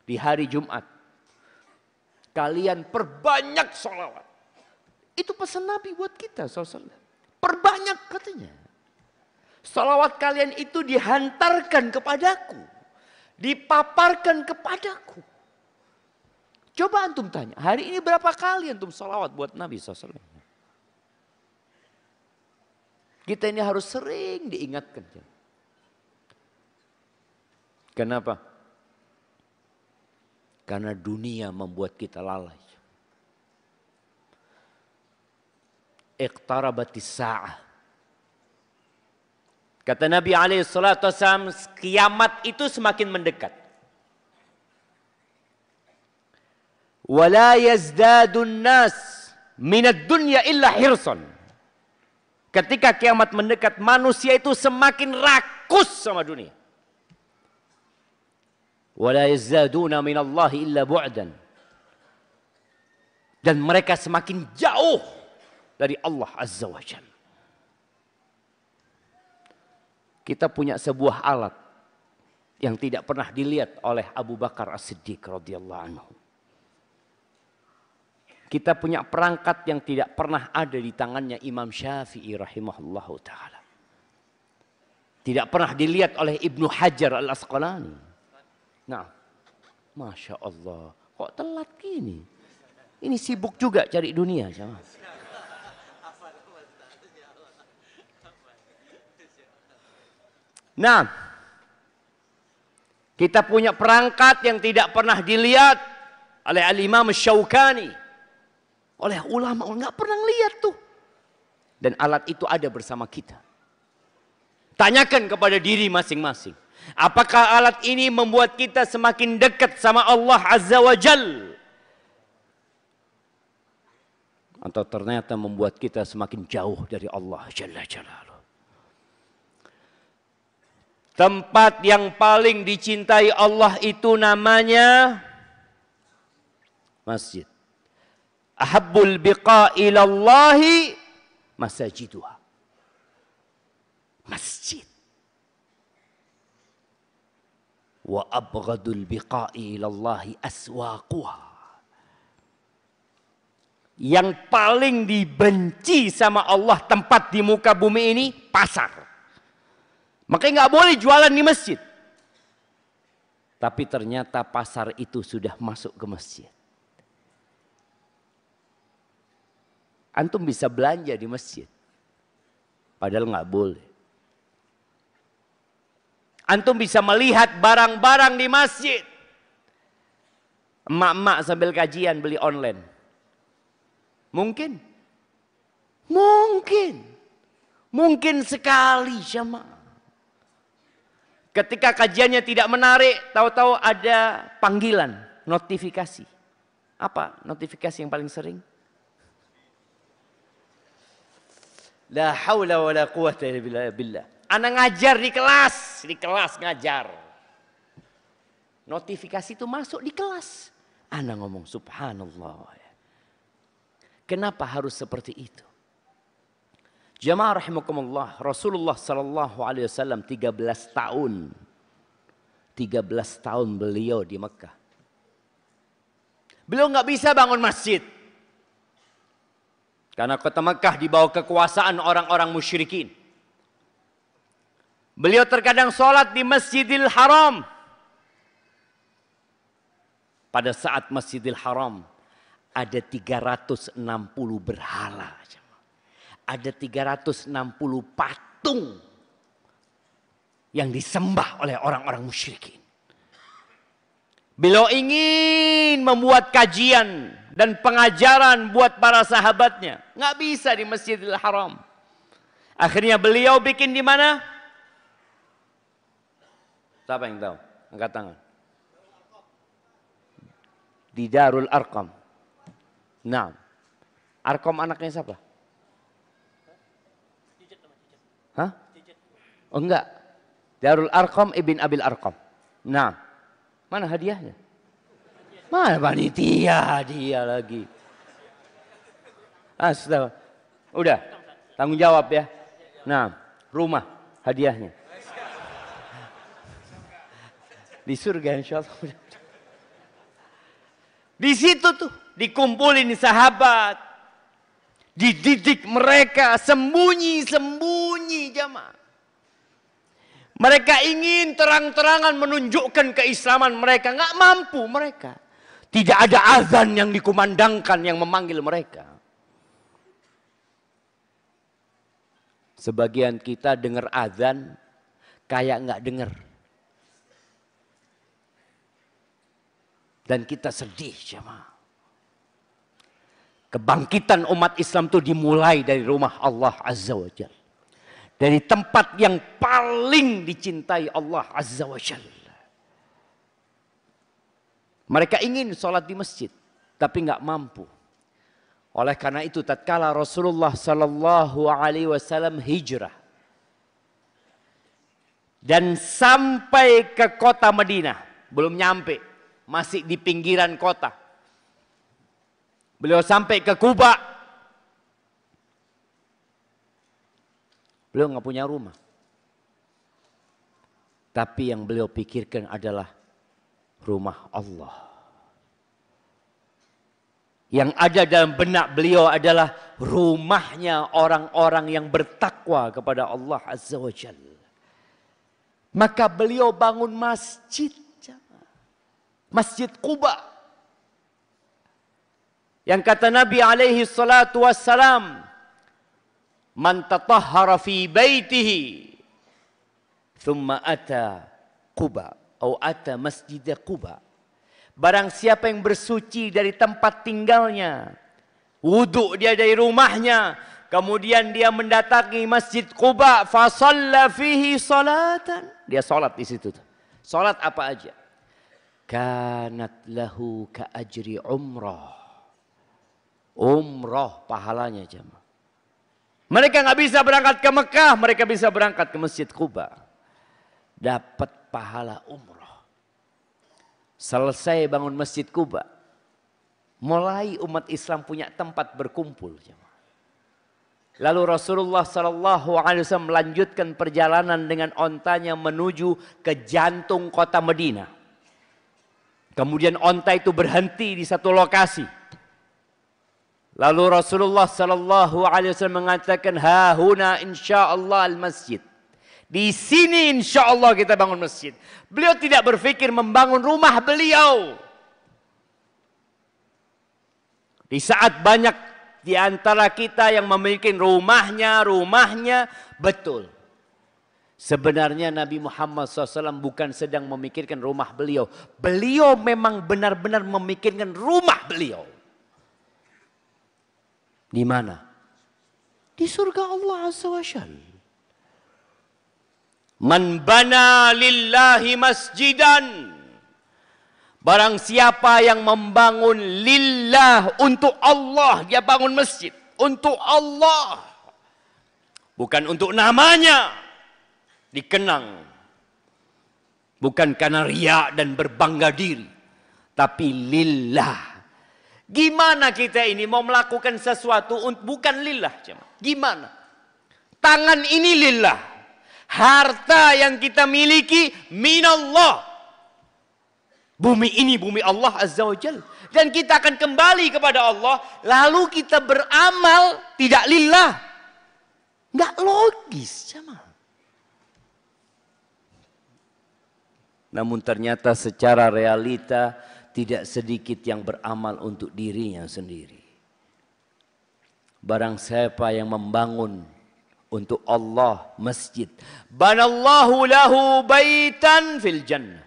di hari Jumat. Kalian perbanyak sholawat. Itu pesan Nabi buat kita SAW. Perbanyak katanya. Sholawat kalian itu dihantarkan kepadaku. Dipaparkan kepadaku. Coba antum tanya, hari ini berapa kali antum sholawat buat Nabi SAW? Kita ini harus sering diingatkan. Kenapa? Karena dunia membuat kita lalai. Iqtarabatis sa'ah. Kata Nabi SAW, kiamat itu semakin mendekat. Wala yazdadun nas minad dunya illa hirsan. Ketika kiamat mendekat, manusia itu semakin rakus sama dunia. Wala yazdaduna minallahi illa bu'dan. Dan mereka semakin jauh dari Allah Azza wa Jalla. Kita punya sebuah alat yang tidak pernah dilihat oleh Abu Bakar As-Siddiq radhiyallahu anhu. Kita punya perangkat yang tidak pernah ada di tangannya Imam Syafi'i rahimahullahu ta'ala. Tidak pernah dilihat oleh Ibnu Hajar Al-Asqalani. Nah, Masya Allah, kok telat gini? Ini sibuk juga cari dunia. Nah, kita punya perangkat yang tidak pernah dilihat oleh Al-Imam Syaukani, oleh ulama, nggak pernah lihat tuh. Dan alat itu ada bersama kita. Tanyakan kepada diri masing-masing, apakah alat ini membuat kita semakin dekat sama Allah Azza wa Jal, atau ternyata membuat kita semakin jauh dari Allah Jalla Jalaluh. Tempat yang paling dicintai Allah itu namanya masjid. Ahabbul biqa ilallahi masajiduha. Masjid. Wa abghadul biqa'i ilallahi aswaquha. Yang paling dibenci sama Allah tempat di muka bumi ini pasar. Makanya nggak boleh jualan di masjid. Tapi ternyata pasar itu sudah masuk ke masjid. Antum bisa belanja di masjid. Padahal nggak boleh. Antum bisa melihat barang-barang di masjid. Emak-emak sambil kajian beli online. Mungkin? Mungkin. Mungkin sekali jamaah. Ketika kajiannya tidak menarik, tahu-tahu ada panggilan, notifikasi. Apa notifikasi yang paling sering? La haula wa la quwata illa billah. Anak ngajar di kelas ngajar. Notifikasi itu masuk di kelas. Anak ngomong subhanallah. Kenapa harus seperti itu? Jamaah rahimakumullah, Rasulullah sallallahu alaihi wasallam 13 tahun beliau di Mekah. Beliau nggak bisa bangun masjid. Karena kota Mekah di bawah kekuasaan orang-orang musyrikin. Beliau terkadang sholat di Masjidil Haram. Pada saat Masjidil Haram ada 360 berhala. Ada 360 patung yang disembah oleh orang-orang musyrikin. Beliau ingin membuat kajian dan pengajaran buat para sahabatnya. Nggak bisa di Masjidil Haram. Akhirnya beliau bikin di mana? Siapa yang tahu? Angkat tangan. Di Darul Arqam. Nah, Arqam anaknya siapa? Hah? Oh enggak. Darul Arqam ibn Abil Arqam. Nah, mana hadiahnya? Mana panitia dia lagi? Astaga. Udah, tanggung jawab ya. Nah, rumah hadiahnya. Di surga insyaallah. Di situ tuh dikumpulin sahabat, dididik mereka sembunyi-sembunyi jamaah. Mereka ingin terang-terangan menunjukkan keislaman mereka, nggak mampu mereka. Tidak ada azan yang dikumandangkan yang memanggil mereka. Sebagian kita dengar azan kayak nggak dengar. Dan kita sedih jemaah. Kebangkitan umat Islam itu dimulai dari rumah Allah Azza wa Jalla. Dari tempat yang paling dicintai Allah Azza wa Jalla. Mereka ingin sholat di masjid, tapi nggak mampu. Oleh karena itu tatkala Rasulullah Sallallahu Alaihi Wasallam hijrah dan sampai ke kota Madinah, belum nyampe, masih di pinggiran kota. Beliau sampai ke Kuba. Beliau nggak punya rumah. Tapi yang beliau pikirkan adalah rumah Allah. Yang ada dalam benak beliau adalah rumahnya orang-orang yang bertakwa kepada Allah Azza wa Jalla. Maka beliau bangun masjid. Masjid Quba. Yang kata Nabi alaihi salatu wassalam, man tatahhara fi baitihi thumma ata Quba atau ata masjid Quba. Barang siapa yang bersuci dari tempat tinggalnya, wudu dia dari rumahnya, kemudian dia mendatangi masjid Quba, fa shalla fihi salatan, dia salat di situ. Salat apa aja? Kanat lahu ka ajri umrah. Umrah pahalanya jemaah. Mereka nggak bisa berangkat ke Mekah, mereka bisa berangkat ke Masjid Quba. Dapat pahala umrah. Selesai bangun Masjid Quba, mulai umat Islam punya tempat berkumpul. Lalu Rasulullah Sallallahu Alaihi Wasallam melanjutkan perjalanan dengan ontanya menuju ke jantung kota Madinah. Kemudian onta itu berhenti di satu lokasi. Lalu Rasulullah Sallallahu Alaihi Wasallam mengatakan, hahuna insyaallah al-masjid. Di sini insyaallah kita bangun masjid. Beliau tidak berpikir membangun rumah beliau. Di saat banyak di antara kita yang memiliki rumahnya, betul. Sebenarnya Nabi Muhammad SAW bukan sedang memikirkan rumah beliau. Beliau memang benar-benar memikirkan rumah beliau. Di mana? Di surga Allah Azza wa Jalla. Man bana lillahi masjidan. Barang siapa yang membangun lillah, untuk Allah, dia bangun masjid. Untuk Allah. Bukan untuk namanya. Dikenang. Bukan karena riya dan berbangga diri. Tapi lillah. Gimana kita ini mau melakukan sesuatu bukan lillah. Gimana? Tangan ini lillah. Harta yang kita miliki minallah. Bumi ini bumi Allah Azza wa Jalla. Dan kita akan kembali kepada Allah. Lalu kita beramal tidak lillah. Nggak logis. Namun ternyata secara realita tidak sedikit yang beramal untuk dirinya sendiri. Barang siapa yang membangun untuk Allah masjid, banallahu lahu baitan fil jannah.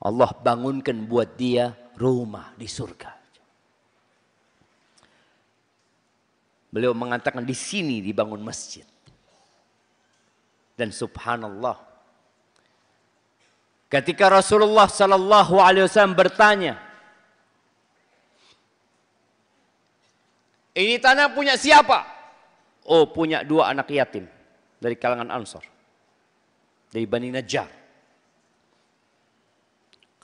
Allah bangunkan buat dia rumah di surga. Beliau mengatakan di sini dibangun masjid. Dan subhanallah, ketika Rasulullah Sallallahu Alaihi Wasallam bertanya, ini tanah punya siapa? Oh, punya 2 anak yatim dari kalangan Ansor, dari Bani Najjar.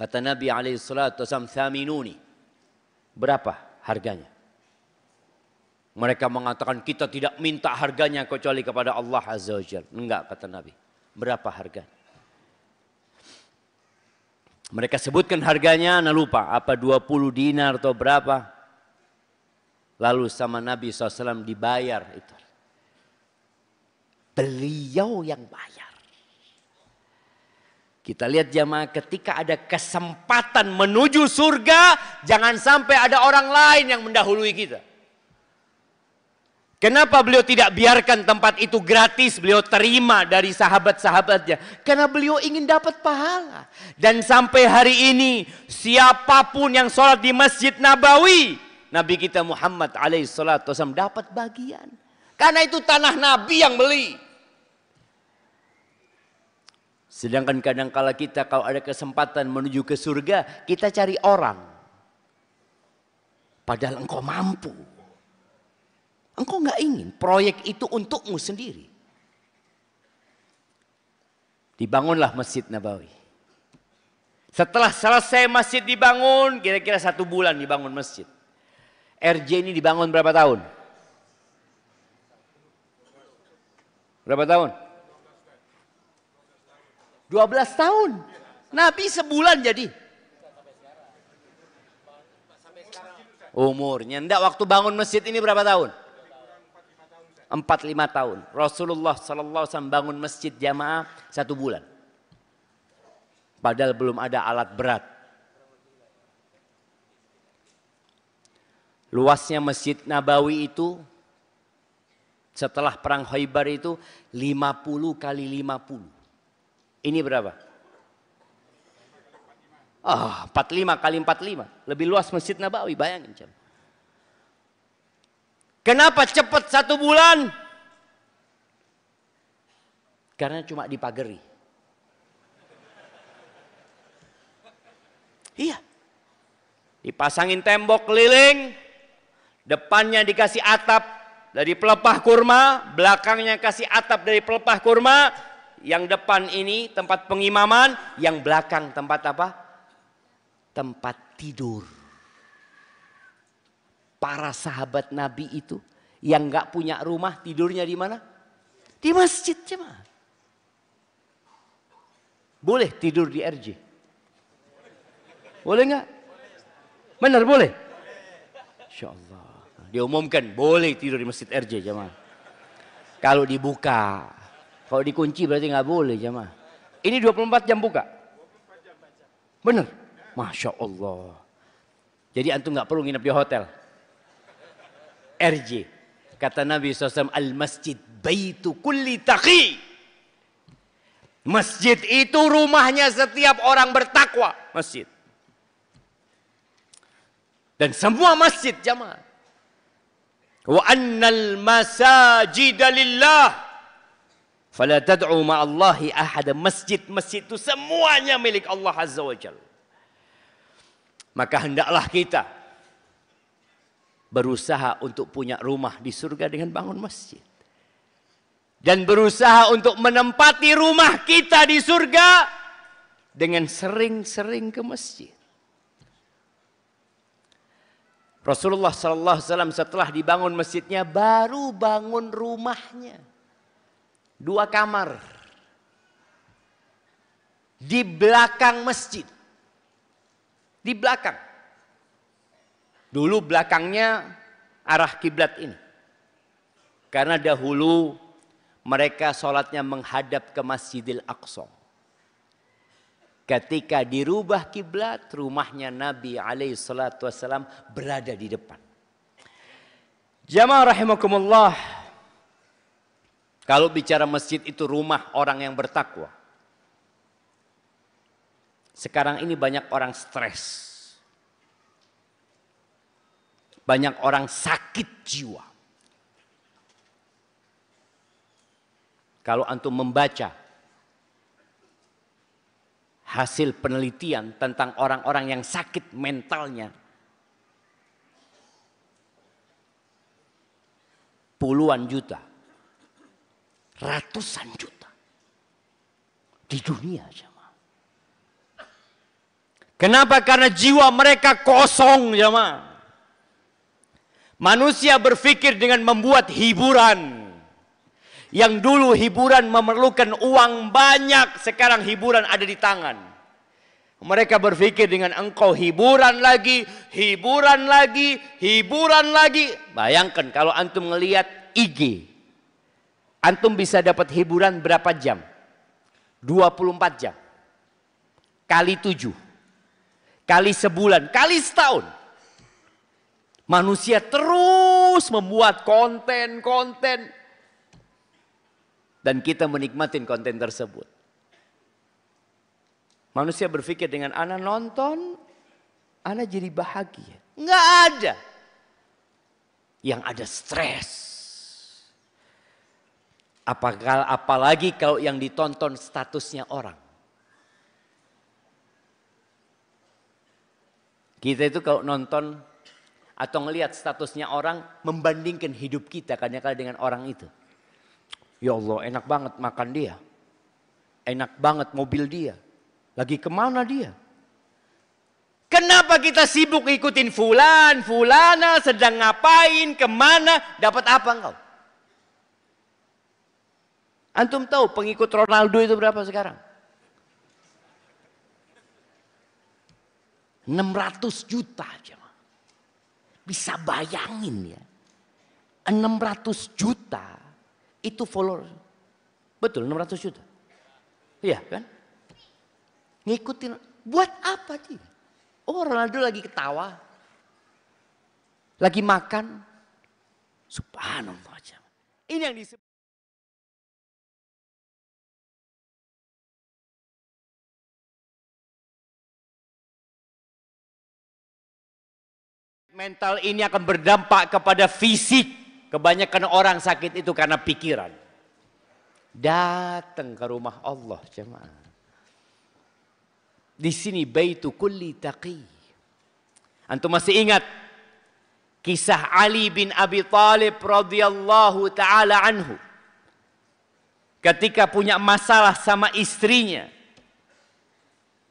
Kata Nabi SAW, thaminuni. Berapa harganya? Mereka mengatakan kita tidak minta harganya kecuali kepada Allah Azza wa Jalla. Enggak, kata Nabi. Berapa harganya? Mereka sebutkan harganya, nah lupa. Apa 20 dinar atau berapa. Lalu sama Nabi SAW dibayar itu. Beliau yang bayar. Kita lihat jamaah, ketika ada kesempatan menuju surga, jangan sampai ada orang lain yang mendahului kita. Kenapa beliau tidak biarkan tempat itu gratis, beliau terima dari sahabat-sahabatnya? Karena beliau ingin dapat pahala. Dan sampai hari ini, siapapun yang sholat di Masjid Nabawi, Nabi kita Muhammad SAW dapat bagian. Karena itu tanah Nabi yang beli. Sedangkan kadang-kala kita kalau ada kesempatan menuju ke surga, kita cari orang. Padahal engkau mampu. Engkau nggak ingin proyek itu untukmu sendiri. Dibangunlah Masjid Nabawi. Setelah selesai masjid dibangun, kira-kira 1 bulan dibangun masjid. RJ ini dibangun berapa tahun? Berapa tahun? 12 tahun. Nabi sebulan jadi. Umurnya. Enggak, waktu bangun masjid ini berapa tahun? 4-5 tahun. Rasulullah SAW bangun masjid jamaah 1 bulan. Padahal belum ada alat berat. Luasnya Masjid Nabawi itu setelah perang Khaybar itu 50 kali 50. Ini berapa? 45 kali 45. Lebih luas Masjid Nabawi, bayangin. Kenapa cepat 1 bulan? Karena cuma dipagari. Iya. Dipasangin tembok keliling, depannya dikasih atap dari pelepah kurma, belakangnya kasih atap dari pelepah kurma. Yang depan ini tempat pengimaman, yang belakang tempat apa? Tempat tidur. Para sahabat Nabi itu yang nggak punya rumah tidurnya di mana? Di masjid jemaah. Boleh tidur di RJ? Boleh nggak? Benar boleh? Insya Allah. Diumumkan boleh tidur di masjid RJ jemaah. Kalau dibuka, kalau dikunci berarti nggak boleh jemaah. Ini 24 jam buka? Benar? Masya Allah. Jadi antum nggak perlu nginep di hotel. RJ. Kata Nabi SAW, al-masjid baitu kulli taqi. Masjid itu rumahnya setiap orang bertakwa. Masjid. Dan semua masjid jamaah. Wa annal masajida lillah. Fala tad'u ma'allahi ahada. Masjid-masjid itu semuanya milik Allah Azza wa Jalla. Maka hendaklah kita berusaha untuk punya rumah di surga dengan bangun masjid. Dan berusaha untuk menempati rumah kita di surga dengan sering-sering ke masjid. Rasulullah SAW setelah dibangun masjidnya baru bangun rumahnya. 2 kamar. Di belakang masjid. Di belakang. Dulu belakangnya arah kiblat ini. Karena dahulu mereka sholatnya menghadap ke Masjidil Aqsa. Ketika dirubah kiblat, rumahnya Nabi SAW berada di depan. Jamaah rahimakumullah. Kalau bicara masjid itu rumah orang yang bertakwa. Sekarang ini banyak orang stres. Banyak orang sakit jiwa. Kalau antum membaca hasil penelitian tentang orang-orang yang sakit mentalnya, puluhan juta, ratusan juta di dunia jemaah. Kenapa? Karena jiwa mereka kosong jemaah. Manusia berpikir dengan membuat hiburan. Yang dulu hiburan memerlukan uang banyak, sekarang hiburan ada di tangan. Mereka berpikir dengan engkau hiburan lagi, hiburan lagi, hiburan lagi. Bayangkan kalau antum ngelihat IG. Antum bisa dapat hiburan berapa jam? 24 jam. Kali 7. Kali sebulan, kali setahun. Manusia terus membuat konten-konten. Dan kita menikmati konten tersebut. Manusia berpikir dengan ana nonton, ana jadi bahagia. Enggak ada. Yang ada stres. Apalagi kalau yang ditonton statusnya orang. Kita itu kalau nonton atau ngelihat statusnya orang, membandingkan hidup kita kadang-kadang dengan orang itu. Ya Allah, enak banget makan dia. Enak banget mobil dia. Lagi kemana dia? Kenapa kita sibuk ikutin fulan, fulana, sedang ngapain, kemana, dapat apa engkau? Antum tahu pengikut Ronaldo itu berapa sekarang? 600 juta aja. Bisa bayangin ya. 600 juta itu follower. Betul 600 juta. Iya kan? Ngikutin, buat apa dia? Oh, Ronaldo lagi ketawa. Lagi makan. Subhanallah. Ini yang disebut. Mental ini akan berdampak kepada fisik. Kebanyakan orang sakit itu karena pikiran. Datang ke rumah Allah jemaah. Di sini baitu kulli taqi. Antum masih ingat kisah Ali bin Abi Thalib radhiyallahu taala anhu. Ketika punya masalah sama istrinya.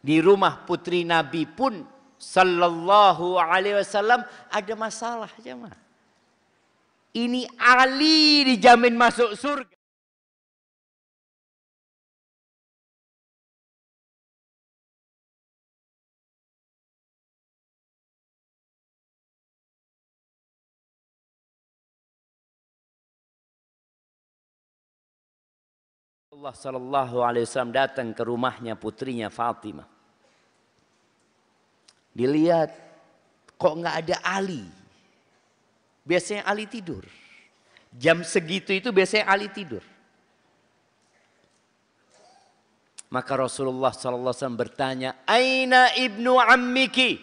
Di rumah putri Nabi pun sallallahu alaihi wasallam ada masalah jemaah. Ini Ali dijamin masuk surga. Allah sallallahu alaihi wasallam datang ke rumahnya putrinya Fatimah. Dilihat kok nggak ada Ali. Biasanya Ali tidur. Jam segitu itu biasanya Ali tidur. Maka Rasulullah sallallahu alaihi wasallam bertanya, "Aina ibnu ammiki?"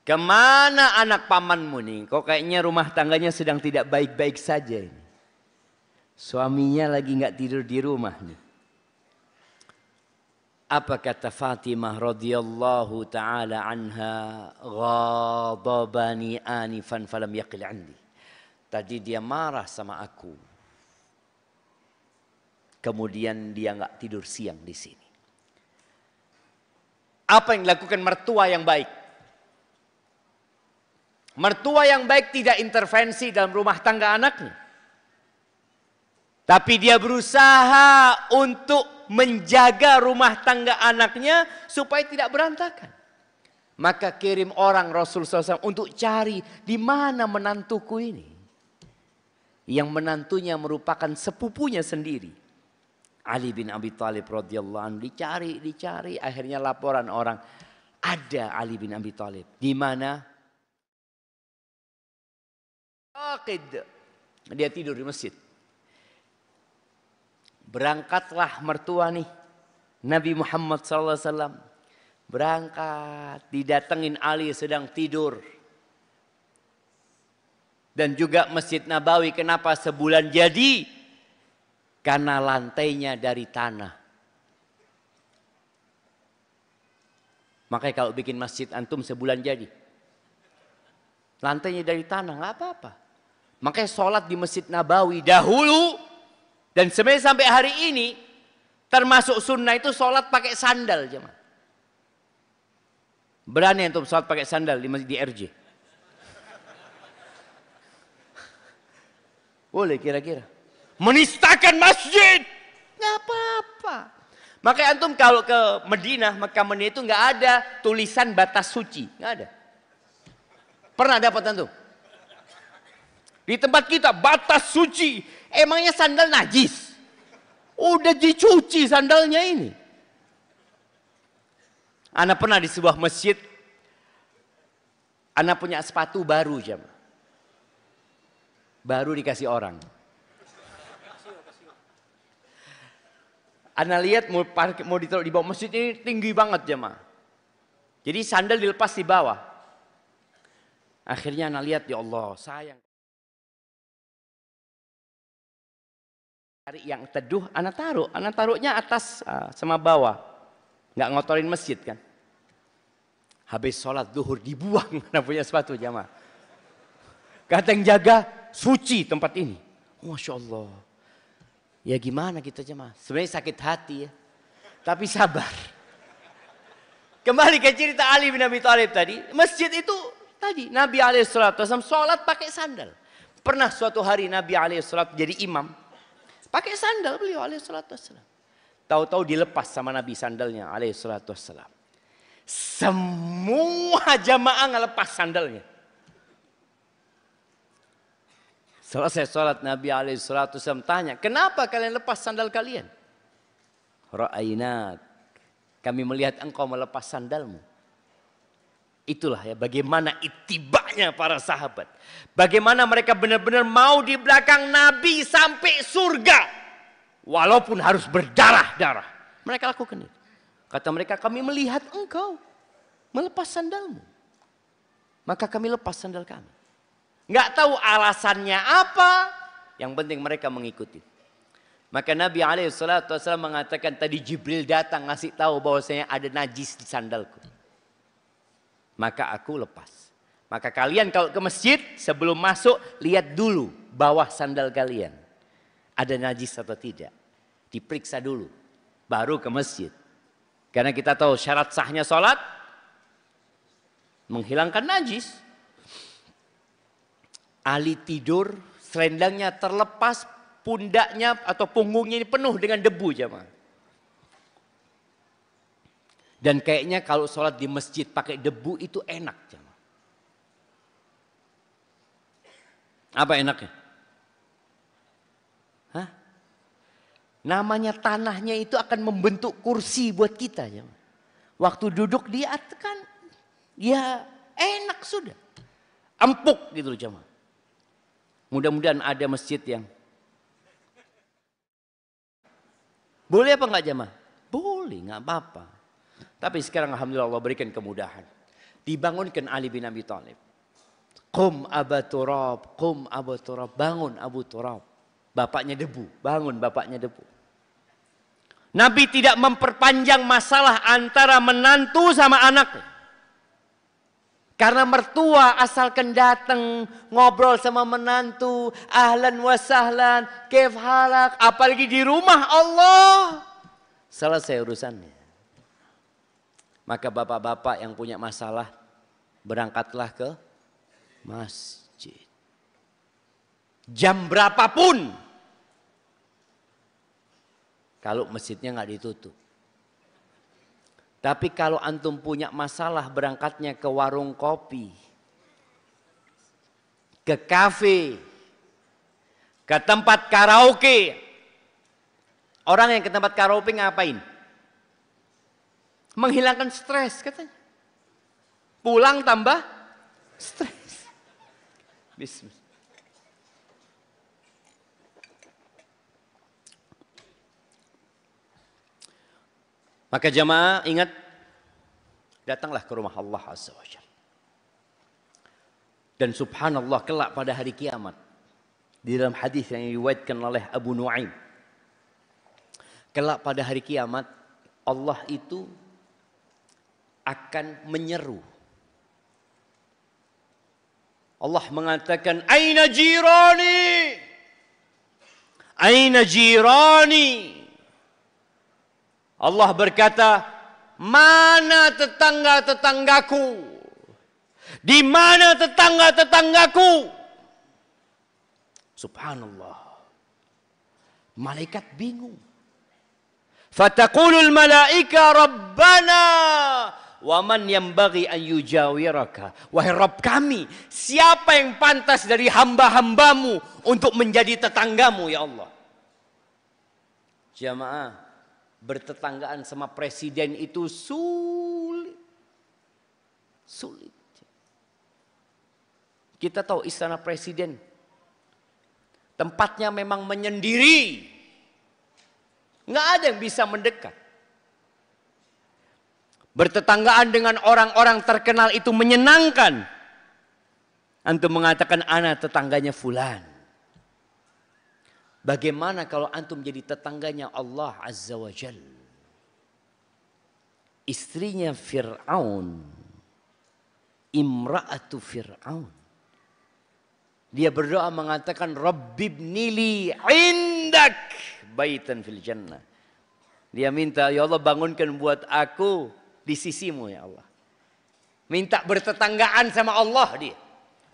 Kemana anak pamanmu nih? Kok kayaknya rumah tangganya sedang tidak baik-baik saja ini. Suaminya lagi nggak tidur di rumah nih. Apa kata Fatimah radhiyallahu taala anha? Ghadabani anifan falam yaqil andi. Tadi dia marah sama aku. Kemudian dia nggak tidur siang di sini. Apa yang dilakukan mertua yang baik? Mertua yang baik tidak intervensi dalam rumah tangga anaknya. Tapi dia berusaha untuk menjaga rumah tangga anaknya supaya tidak berantakan. Maka kirim orang Rasul SAW untuk cari di mana menantuku ini. Yang menantunya merupakan sepupunya sendiri. Ali bin Abi Thalib radhiyallahu anhu dicari. Akhirnya laporan orang, ada Ali bin Abi Thalib. Di mana? Dia tidur di masjid. Berangkatlah mertua nih. Nabi Muhammad SAW. Berangkat. Didatengin Ali sedang tidur. Dan juga Masjid Nabawi. Kenapa sebulan jadi? Karena lantainya dari tanah. Makanya kalau bikin masjid antum sebulan jadi. Lantainya dari tanah. Gak apa-apa. Makanya sholat di Masjid Nabawi dahulu. Dan sebenarnya sampai hari ini termasuk sunnah itu sholat pakai sandal jemaah. Berani untuk sholat pakai sandal di masjid di RJ? Boleh kira-kira? Menistakan masjid? Nggak apa-apa. Makanya antum kalau ke Madinah, Mekah Madinah itu nggak ada tulisan batas suci, nggak ada. Pernah dapat antum? Di tempat kita batas suci, emangnya sandal najis? Udah dicuci sandalnya ini. Anak pernah di sebuah masjid, anak punya sepatu baru jemaah. Baru dikasih orang. Anda lihat mau ditaruh di bawah masjid ini tinggi banget jemaah. Jadi sandal dilepas di bawah. Akhirnya Anda lihat, ya Allah sayang. Cari yang teduh, Anda taruhnya atas sama bawah. Nggak ngotorin masjid kan. Habis sholat zuhur dibuang Anda punya sepatu jemaah. Kata yang jaga, suci tempat ini. Masya Allah. Ya gimana kita jemaah? Sebenarnya sakit hati ya. Tapi sabar. Kembali ke cerita Ali bin Abi Thalib tadi. Masjid itu tadi Nabi SAW sholat pakai sandal. Pernah suatu hari Nabi SAW jadi imam. Pakai sandal beliau SAW. Tahu-tahu dilepas sama Nabi sandalnya SAW. Semua jamaah ngelepas sandalnya. Selesai sholat Nabi SAW tanya, kenapa kalian lepas sandal kalian? Ra'ainak, kami melihat engkau melepas sandalmu. Itulah ya bagaimana itibanya para sahabat. Bagaimana mereka benar-benar mau di belakang Nabi sampai surga. Walaupun harus berdarah-darah. Mereka lakukan itu. Kata mereka, kami melihat engkau melepas sandalmu. Maka kami lepas sandal kami. Nggak tahu alasannya apa, yang penting mereka mengikuti. Maka Nabi SAW mengatakan tadi Jibril datang ngasih tahu bahwasanya ada najis di sandalku. Maka aku lepas. Maka kalian kalau ke masjid sebelum masuk lihat dulu bawah sandal kalian. Ada najis atau tidak. Diperiksa dulu. Baru ke masjid. Karena kita tahu syarat sahnya sholat menghilangkan najis. Ali tidur, selendangnya terlepas, pundaknya atau punggungnya ini penuh dengan debu jemaah. Dan kayaknya kalau sholat di masjid pakai debu itu enak jemaah. Apa enaknya? Hah? Namanya tanahnya itu akan membentuk kursi buat kita jemaah. Waktu duduk dia kan ya enak sudah. Empuk gitu loh jemaah. Mudah-mudahan ada masjid yang boleh apa enggak jemaah? Boleh, enggak apa-apa. Tapi sekarang alhamdulillah Allah berikan kemudahan. Dibangunkan Ali bin Abi Thalib. Qum Aba Turab, qum Abu Turab, bangun Abu Turab. Bapaknya debu, bangun bapaknya debu. Nabi tidak memperpanjang masalah antara menantu sama anaknya. Karena mertua asalkan datang ngobrol sama menantu, ahlan wa sahlan, kaif halak, apalagi di rumah Allah. Selesai urusannya. Maka bapak-bapak yang punya masalah berangkatlah ke masjid. Jam berapapun. Kalau masjidnya nggak ditutup. Tapi kalau antum punya masalah berangkatnya ke warung kopi, ke kafe, ke tempat karaoke. Orang yang ke tempat karaoke ngapain? Menghilangkan stres katanya. Pulang tambah stres. Bismillah. Maka jamaah ingat, datanglah ke rumah Allah Azza wa Jalla. Dan subhanallah kelak pada hari kiamat. Di dalam hadis yang diriwayatkan oleh Abu Nuaim. Kelak pada hari kiamat Allah itu akan menyeru. Allah mengatakan, Aina jirani? Aina jirani? Allah berkata, mana tetangga-tetanggaku? Di mana tetangga-tetanggaku? Subhanallah. Malaikat bingung. Fataqulul malaika rabbana wa man yanbaghi an yujawiraka. Wahai Rabb kami, siapa yang pantas dari hamba-hambamu untuk menjadi tetanggamu ya Allah? Jamaah, bertetanggaan sama presiden itu sulit. Sulit. Kita tahu istana presiden tempatnya memang menyendiri. Nggak ada yang bisa mendekat. Bertetanggaan dengan orang-orang terkenal itu menyenangkan. Antum mengatakan anak tetangganya fulan. Bagaimana kalau antum jadi tetangganya Allah Azza wa Jal? Istrinya Fir'aun. Imra'atu Fir'aun. Dia berdoa mengatakan Rabbibnili indak baitan fil jannah. Dia minta, ya Allah bangunkan buat aku di sisimu ya Allah. Minta bertetanggaan sama Allah dia.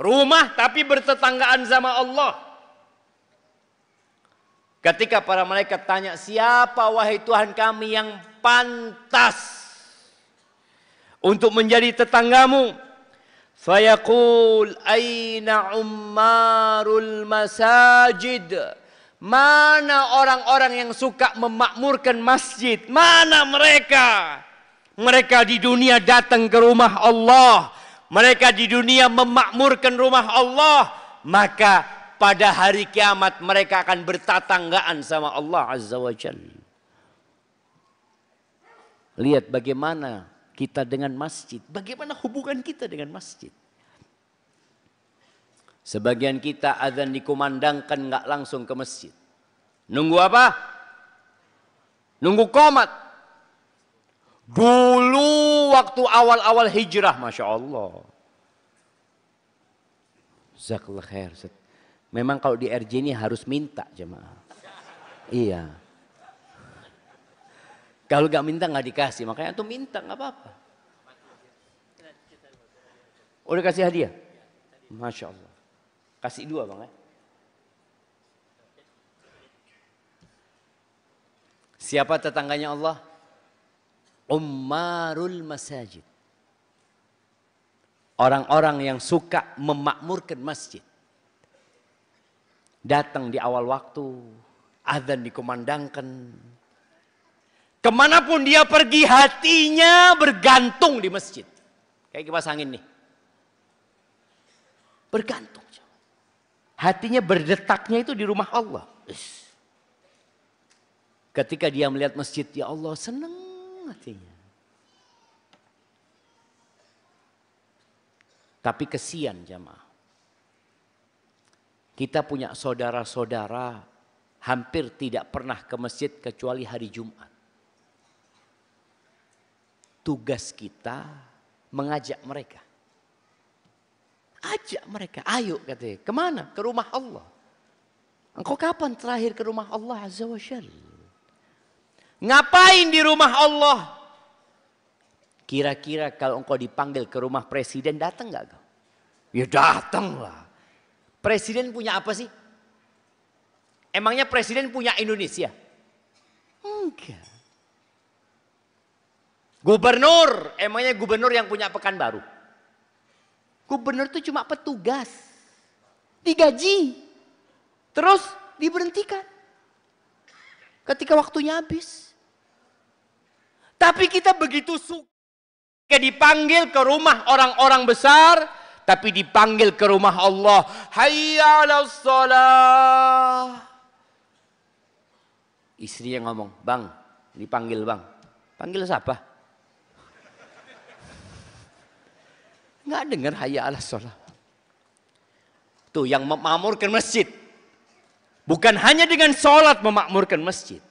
Rumah tapi bertetanggaan sama Allah. Ketika para malaikat tanya, siapa wahai Tuhan kami yang pantas untuk menjadi tetanggamu? Fayaqul aina ummarul masajid. Mana orang-orang yang suka memakmurkan masjid? Mana mereka? Mereka di dunia datang ke rumah Allah. Mereka di dunia memakmurkan rumah Allah. Maka pada hari kiamat mereka akan bertetanggaan sama Allah Azza wa Jalla. Lihat bagaimana kita dengan masjid. Bagaimana hubungan kita dengan masjid. Sebagian kita azan dikumandangkan nggak langsung ke masjid. Nunggu apa? Nunggu qomat. Dulu waktu awal-awal hijrah, Masya Allah. Jazakallah khair. Memang kalau di RJ ini harus minta jemaah. Iya. Kalau nggak minta nggak dikasih, makanya tuh minta nggak apa-apa. Udah kasih hadiah? Masya Allah. Kasih 2 bang ya. Siapa tetangganya Allah? Ummarul masajid. Orang-orang yang suka memakmurkan masjid. Datang di awal waktu, azan dikumandangkan. Kemanapun dia pergi hatinya bergantung di masjid. Kayak kipas angin nih. Bergantung. Hatinya berdetaknya itu di rumah Allah. Ketika dia melihat masjid, ya Allah senang hatinya. Tapi kesian jamaah. Kita punya saudara-saudara hampir tidak pernah ke masjid kecuali hari Jumat. Tugas kita mengajak mereka. Ajak mereka, ayo katanya. Kemana? Ke rumah Allah. Engkau kapan terakhir ke rumah Allah Azza wa Jalla? Ngapain di rumah Allah? Kira-kira kalau engkau dipanggil ke rumah presiden datang gak kau? Ya datang lah. Presiden punya apa sih? Emangnya presiden punya Indonesia? Enggak. Gubernur, emangnya gubernur yang punya Pekanbaru? Gubernur itu cuma petugas. Digaji. Terus diberhentikan. Ketika waktunya habis. Tapi kita begitu suka dipanggil ke rumah orang-orang besar. Tapi dipanggil ke rumah Allah. Hayya 'alas shalah. Istri yang ngomong, bang, dipanggil bang. Panggil siapa? Nggak dengar hayya 'alas shalah. Tuh yang memakmurkan masjid. Bukan hanya dengan sholat memakmurkan masjid.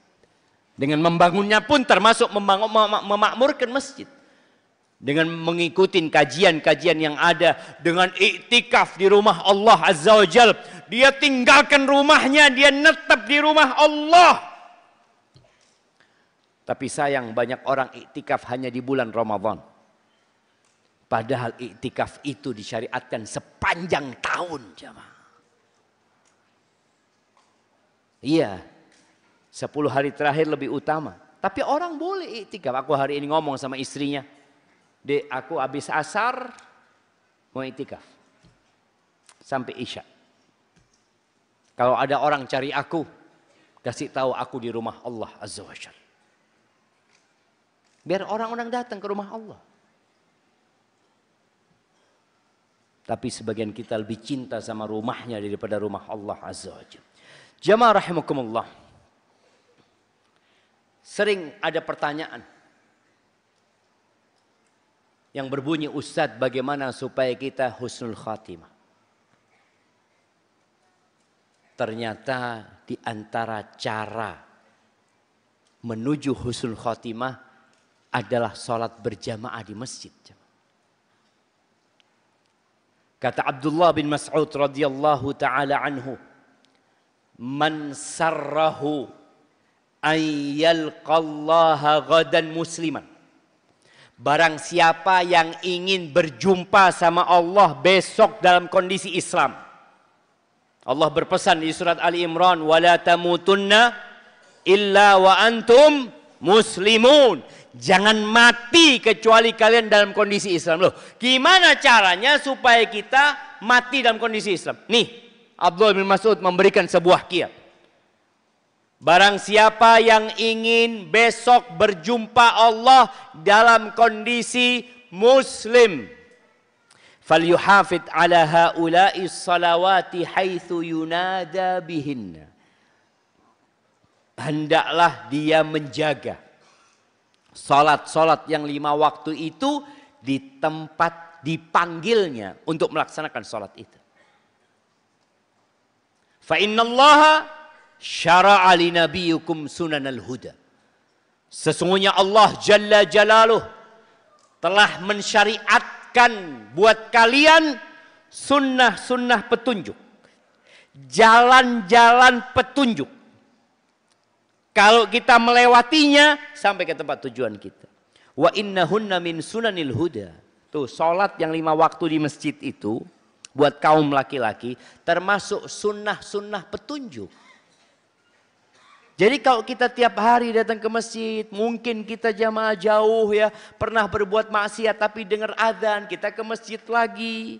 Dengan membangunnya pun termasuk memakmurkan masjid. Dengan mengikuti kajian-kajian yang ada. Dengan iktikaf di rumah Allah Azza wa Jal. Dia tinggalkan rumahnya, dia netap di rumah Allah. Tapi sayang banyak orang iktikaf hanya di bulan Ramadan. Padahal iktikaf itu disyariatkan sepanjang tahun jamaah. Iya, 10 hari terakhir lebih utama. Tapi orang boleh iktikaf. Aku hari ini ngomong sama istrinya. Dek, aku habis asar mau iktikaf. Sampai Isya. Kalau ada orang cari aku, kasih tahu aku di rumah Allah Azza wa Jalla. Biar orang-orang datang ke rumah Allah. Tapi sebagian kita lebih cinta sama rumahnya daripada rumah Allah Azza wa Jalla. Jamaah rahimakumullah. Sering ada pertanyaan yang berbunyi, Ustadz, bagaimana supaya kita husnul khatimah? Ternyata di antara cara menuju husnul khatimah adalah sholat berjamaah di masjid. Kata Abdullah bin Mas'ud radhiyallahu taala anhu, "Man sarrahu an yalqallaha ghadan musliman." Barang siapa yang ingin berjumpa sama Allah besok dalam kondisi Islam. Allah berpesan di surat Ali Imran, "Wala tamutunna illa wa antum muslimun." Jangan mati kecuali kalian dalam kondisi Islam. Loh, gimana caranya supaya kita mati dalam kondisi Islam? Nih, Abdullah bin Mas'ud memberikan sebuah qiyam. Barang siapa yang ingin besok berjumpa Allah dalam kondisi Muslim, falyuhafid ala haula'i salawati haitsu yunada bihinna. Hendaklah dia menjaga salat-salat yang 5 waktu itu di tempat dipanggilnya untuk melaksanakan salat itu. Fa innallaha syara'a li nabiyikum sunanal huda. Sesungguhnya Allah Jalla Jalaluh telah mensyariatkan buat kalian sunnah-sunnah petunjuk. Jalan-jalan petunjuk. Kalau kita melewatinya sampai ke tempat tujuan kita. Wa innahunna min sunanil huda. Tuh, salat yang 5 waktu di masjid itu buat kaum laki-laki termasuk sunnah-sunnah petunjuk. Jadi kalau kita tiap hari datang ke masjid, mungkin kita jamaah jauh ya, pernah berbuat maksiat tapi dengar azan, kita ke masjid lagi.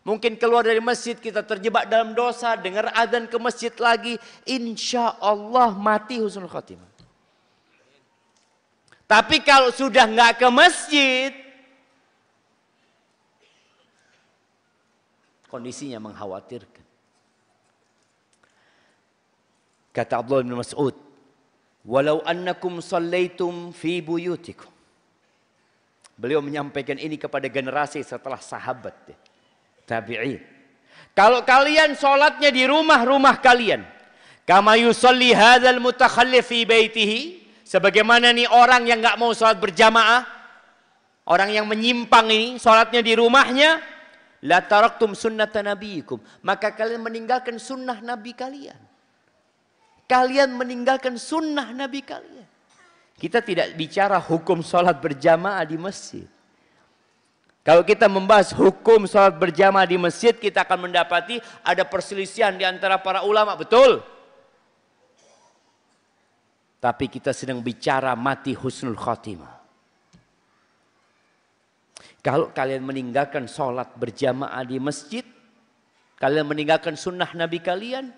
Mungkin keluar dari masjid kita terjebak dalam dosa, dengar azan ke masjid lagi, insya Allah mati husnul khatimah. Tapi kalau sudah nggak ke masjid, kondisinya mengkhawatirkan. Kata Abdullah bin Mas'ud, "Walau annakum sallaitum fi buyutikum." Beliau menyampaikan ini kepada generasi setelah sahabat tabi'in. Kalau kalian sholatnya di rumah-rumah kalian, kama yusalli hadzal mutakhallif fi baitihi, sebagaimana nih orang yang nggak mau sholat berjamaah, orang yang menyimpang ini sholatnya di rumahnya, la taraktum sunnata nabiyikum, maka kalian meninggalkan sunnah nabi kalian. Kalian meninggalkan sunnah nabi kalian. Kita tidak bicara hukum sholat berjamaah di masjid. Kalau kita membahas hukum sholat berjamaah di masjid, kita akan mendapati ada perselisihan di antara para ulama, betul? Tapi kita sedang bicara mati husnul khatimah. Kalau kalian meninggalkan sholat berjamaah di masjid, kalian meninggalkan sunnah nabi kalian,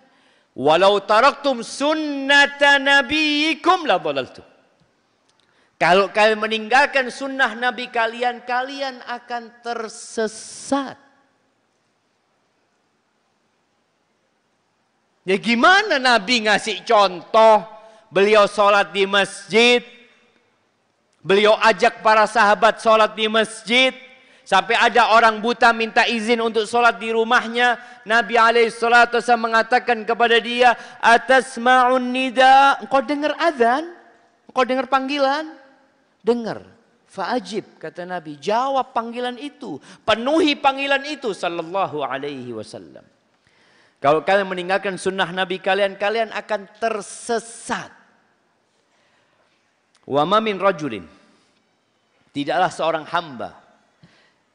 walau taraktum sunnata nabiyikum la dhalaltum. Kalau kalian meninggalkan sunnah nabi kalian, kalian akan tersesat. Ya gimana Nabi ngasih contoh, beliau sholat di masjid, beliau ajak para sahabat sholat di masjid, sampai ada orang buta minta izin untuk sholat di rumahnya. Nabi alaihissalatu wassalam mengatakan kepada dia, "Atasma'un nida?" Engkau dengar azan? Engkau dengar panggilan? Dengar. Fa'ajib, kata Nabi, jawab panggilan itu, penuhi panggilan itu sallallahu alaihi wasallam. Kalau kalian meninggalkan sunnah Nabi kalian, kalian akan tersesat. Wa ma min rajulin, tidaklah seorang hamba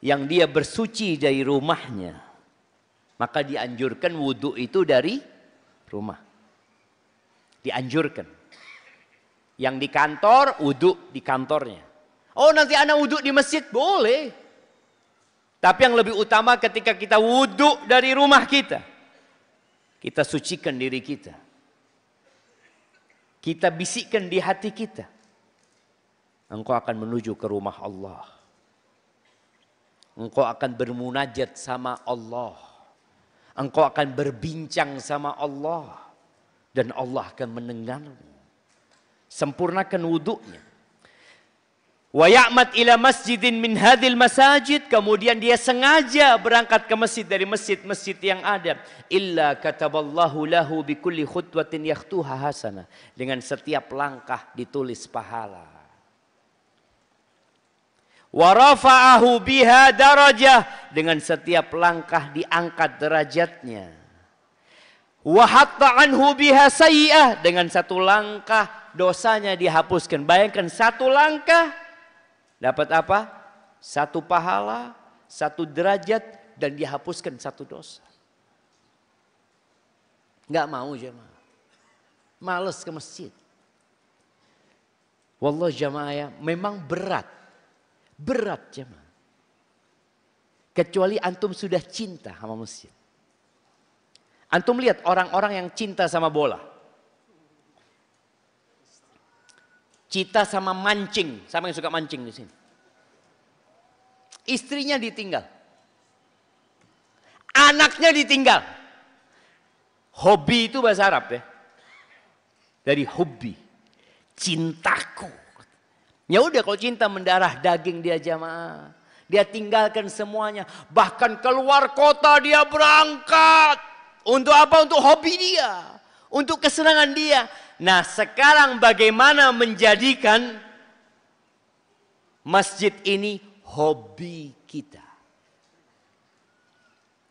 yang dia bersuci dari rumahnya, maka dianjurkan wudhu itu dari rumah. Dianjurkan. Yang di kantor, wudhu di kantornya. Oh nanti anak wudhu di masjid, boleh. Tapi yang lebih utama ketika kita wudhu dari rumah kita. Kita sucikan diri kita. Kita bisikkan di hati kita. Engkau akan menuju ke rumah Allah. Engkau akan bermunajat sama Allah. Engkau akan berbincang sama Allah. Dan Allah akan mendengarmu. Sempurnakan wudhunya. Wa ya'mad ila masjidin min hadhil masajid. Kemudian dia sengaja berangkat ke masjid dari masjid-masjid yang ada. Illa kataballahu lahu bikulli khutwatin yakhtuha hasanah. Dengan setiap langkah ditulis pahala. Wa rafa'ahu biha darajah. Dengan setiap langkah diangkat derajatnya. Wa hatta anhu biha sayyi'ah. Dengan satu langkah dosanya dihapuskan. Bayangkan satu langkah dapat apa? Satu pahala, satu derajat, dan dihapuskan satu dosa. Enggak mau jemaah. Males ke masjid. Wallah jemaah ya, memang berat. Berat jemaah. Kecuali antum sudah cinta sama masjid. Antum lihat orang-orang yang cinta sama bola. Cinta sama mancing, sama yang suka mancing di sini. Istrinya ditinggal. Anaknya ditinggal. Hobi itu bahasa Arab ya. Dari hobi. Cintaku. Ya udah kalau cinta mendarah daging dia jamaah. Dia tinggalkan semuanya. Bahkan keluar kota dia berangkat. Untuk apa? Untuk hobi dia. Untuk kesenangan dia. Nah sekarang bagaimana menjadikan masjid ini hobi kita.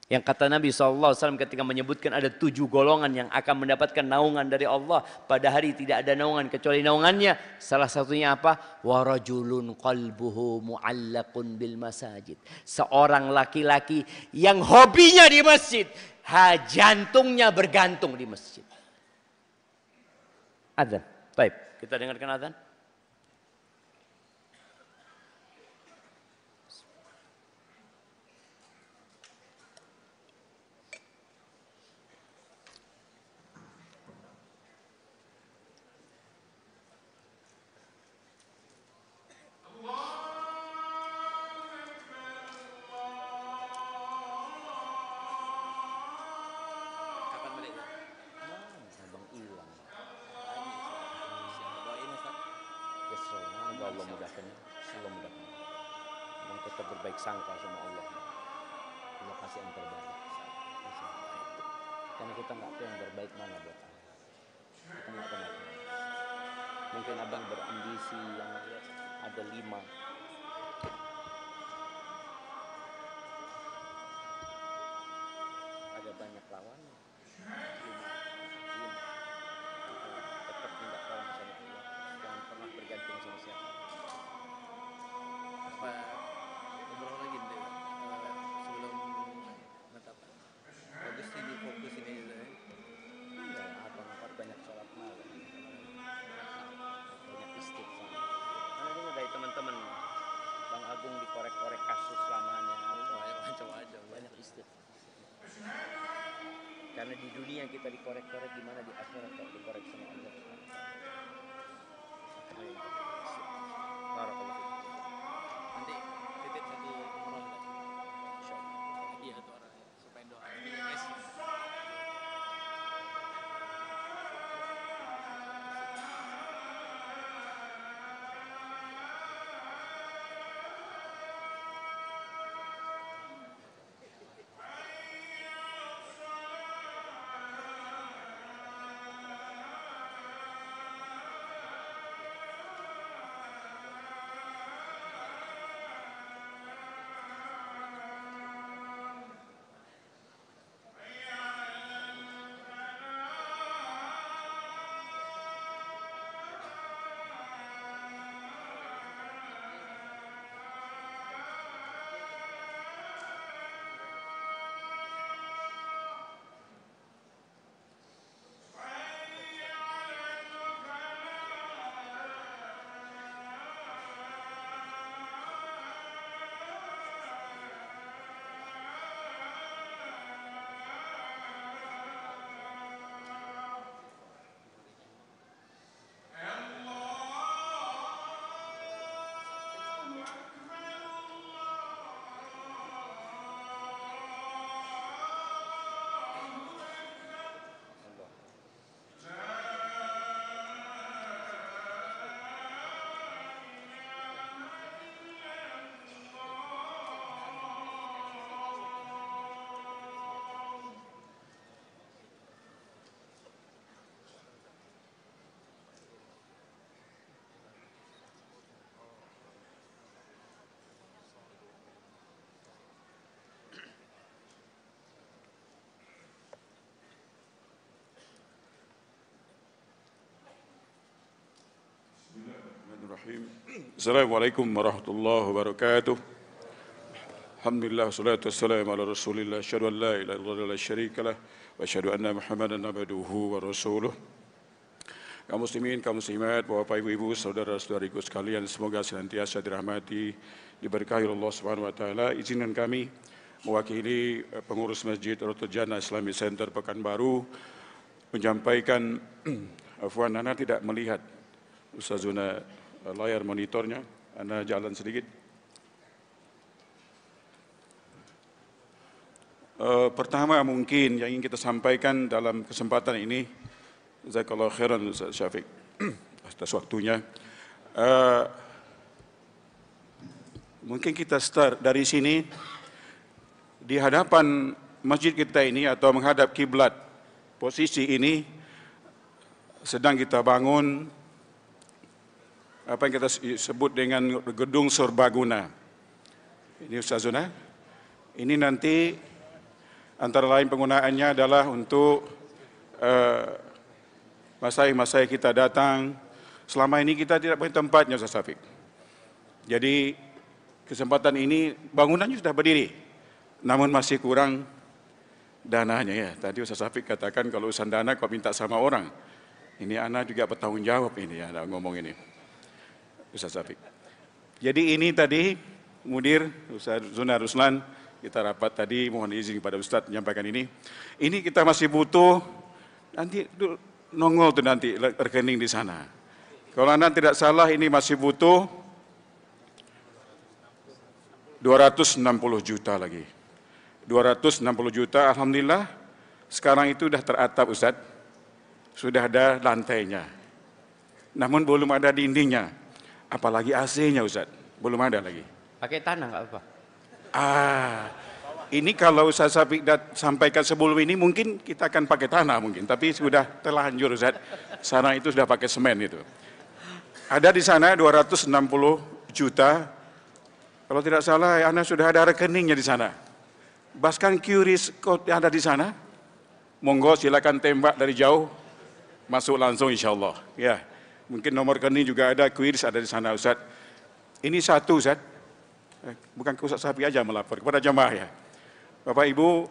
Yang kata Nabi SAW ketika menyebutkan ada 7 golongan yang akan mendapatkan naungan dari Allah. Pada hari tidak ada naungan kecuali naungannya. Salah satunya apa? Warajulun qalbuhu mu'allaqun bil masajid. Seorang laki-laki yang hobinya di masjid. Jantungnya bergantung di masjid. Adzan. Baik, kita dengarkan adzan. Allah mudahkan, Allah mudahkan. Dan tetap berbaik sangka sama Allah. Allah kasih yang terbaik. Karena kita nggak tahu yang terbaik mana buat Allah. Kita nggak pernah tahu. Mungkin abang berambisi yang ada 5. Ada banyak lawan. 5. Tetap tidak tahu sama Allah. Jangan pernah bergantung sama siapa. Apa ngobrol lagi deh sebelum menetapkan bagus ini fokus ini juga ya. Ya, abang banyak sholat malam, banyak istighfar. Karena dengar dari teman-teman Bang Agung dikorek-korek kasus lamanya, Macam-macam banyak istighfar. Karena di dunia kita dikorek-korek, gimana di akhirat kalau dikorek sama Allah. Barakallahu fiik. nanti titip satu umroh enggak insyaallah iya satu orang supaya doa ini guys. Bismillahirrahmanirrahim. Assalamualaikum warahmatullahi wabarakatuh. Alhamdulillah, salatu wassalamu ala rasulillah, asyhadu an la ilaha illallah la syarika lah, wa asyhadu anna Muhammadan abduhu wa rasuluh. Kaum muslimin, kaum muslimat, bapak ibu-ibu, saudara-saudariku sekalian, semoga senantiasa dirahmati, diberkahi Allah Subhanahu wa taala. Izinkan kami mewakili pengurus Masjid Rotul Jannah Islamic Center Pekanbaru menyampaikan afwan, Ana tidak melihat Ustazuna layar monitornya, Ana jalan sedikit. Pertama mungkin yang ingin kita sampaikan dalam kesempatan ini, jazakallahu khairan Ustaz Syafiq atas waktunya. Mungkin kita start dari sini, di hadapan masjid kita ini atau menghadap kiblat, posisi ini sedang kita bangun apa yang kita sebut dengan gedung serbaguna. Ini Ustazuna, ini nanti antara lain penggunaannya adalah untuk masai-masai kita datang. Selama ini kita tidak punya tempatnya Ustaz Syafiq. Jadi kesempatan ini bangunannya sudah berdiri, namun masih kurang dananya ya. Tadi Ustaz Syafiq katakan kalau urusan dana kau minta sama orang. Ini Ana juga bertanggung jawab ini ya, ngomong ini Ustaz Syafiq. Jadi ini tadi Mudir Ustaz Zunar Ruslan, kita rapat tadi, mohon izin kepada Ustaz menyampaikan ini. Ini kita masih butuh, nanti nongol tuh nanti rekening di sana. Kalau Anda tidak salah ini masih butuh 260 juta lagi. 260 juta, Alhamdulillah sekarang itu sudah teratap Ustaz. Sudah ada lantainya. Namun belum ada dindingnya. Apalagi AC-nya Ustaz, belum ada lagi. Pakai tanah nggak apa? Ini kalau Ustaz Syafiq sampaikan sebelum ini mungkin kita akan pakai tanah mungkin, tapi sudah terlanjur Ustaz. Sekarang itu sudah pakai semen itu. Ada di sana 260 juta. Kalau tidak salah, Anda sudah ada rekeningnya di sana. Bahkan QRIS code yang ada di sana. Monggo silakan tembak dari jauh, masuk langsung insyaallah. Ya, mungkin nomor rekening juga ada, QRIS ada di sana Ustaz. Ini satu Ustaz. Bukan ke Ustaz Syafiq aja melapor, kepada jamaah ya. Bapak Ibu,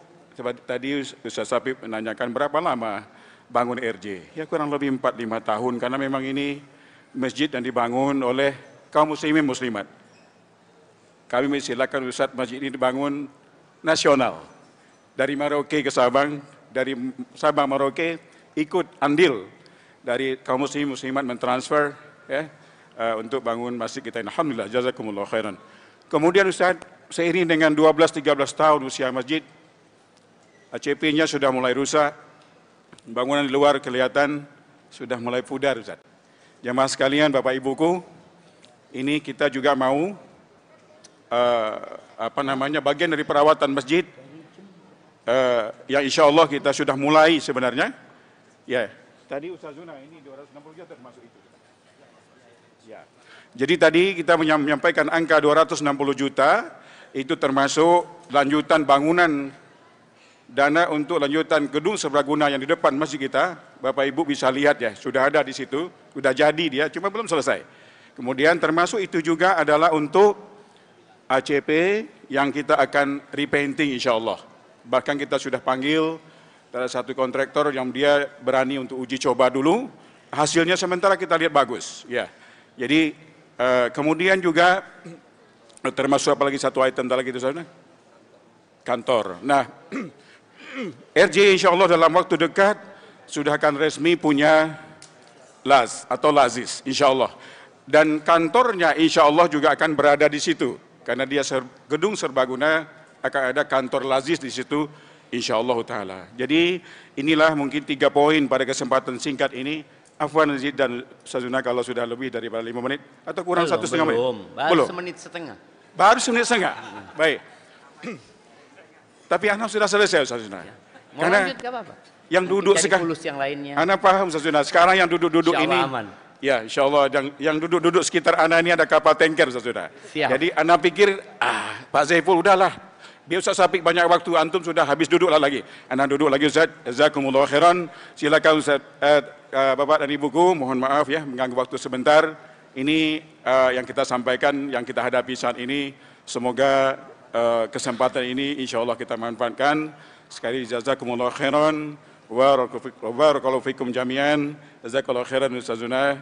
tadi Ustaz Syafiq menanyakan berapa lama bangun RJ. Ya kurang lebih 4-5 tahun, karena memang ini masjid yang dibangun oleh kaum muslimin muslimat. Kami mensilakan Ustaz masjid ini dibangun nasional. Dari Merauke ke Sabang, dari Sabang Merauke ikut andil dari kaum muslimin muslimat mentransfer ya, untuk bangun masjid kita ini. Alhamdulillah, jazakumullah khairan. Kemudian Ustaz, seiring dengan 12-13 tahun usia masjid, ACP-nya sudah mulai rusak, bangunan di luar kelihatan sudah mulai pudar Ustaz. Jamaah sekalian, Bapak Ibuku, ini kita juga mau bagian dari perawatan masjid yang insya Allah kita sudah mulai sebenarnya. Ya, tadi Ustaz Zuna ini 260 juta termasuk itu. Ya. Jadi tadi kita menyampaikan angka 260 juta, itu termasuk lanjutan bangunan, dana untuk lanjutan gedung serbaguna yang di depan masjid kita. Bapak Ibu bisa lihat ya, sudah ada di situ, sudah jadi dia, cuma belum selesai. Kemudian termasuk itu juga adalah untuk ACP yang kita akan repainting insya Allah. Bahkan kita sudah panggil salah satu kontraktor yang dia berani untuk uji coba dulu, hasilnya sementara kita lihat bagus. Ya, jadi kemudian juga termasuk apalagi satu item lagi itu sana, kantor. Nah, RJ insya Allah dalam waktu dekat sudah akan resmi punya LAZ atau LAZIS insya Allah. Dan kantornya insya Allah juga akan berada di situ. Karena dia gedung serbaguna, akan ada kantor LAZIS di situ insya Allah ta'ala. Jadi inilah mungkin 3 poin pada kesempatan singkat ini. Afwan Zid dan Sazuna kalau sudah lebih daripada 5 menit atau kurang 1,5 menit? Baru 1 menit setengah. Baru 1 menit setengah? Baik. Tapi anak sudah selesai Sazuna. Ya. Mau lanjut gak apa-apa? Yang duduk sekarang, yang lainnya. anak paham Sazuna, sekarang yang duduk-duduk ini, aman. ya insya Allah yang duduk-duduk sekitar anak ini ada kapal tanker Sazuna. Jadi anak pikir, Pak Zaiful udahlah, biar Ustaz Syafiq banyak waktu, antum sudah habis duduklah lagi. Anak duduk lagi Ustaz, jazakumullah khairan. Silakan Ustaz, Bapak dan Ibuku, mohon maaf ya mengganggu waktu sebentar. ini yang kita sampaikan, yang kita hadapi saat ini. Semoga kesempatan ini insya Allah kita manfaatkan. Sekali jazakumullah khairan wa barakallahu fikum jami'an. Jazakallahu khairan Ustazuna.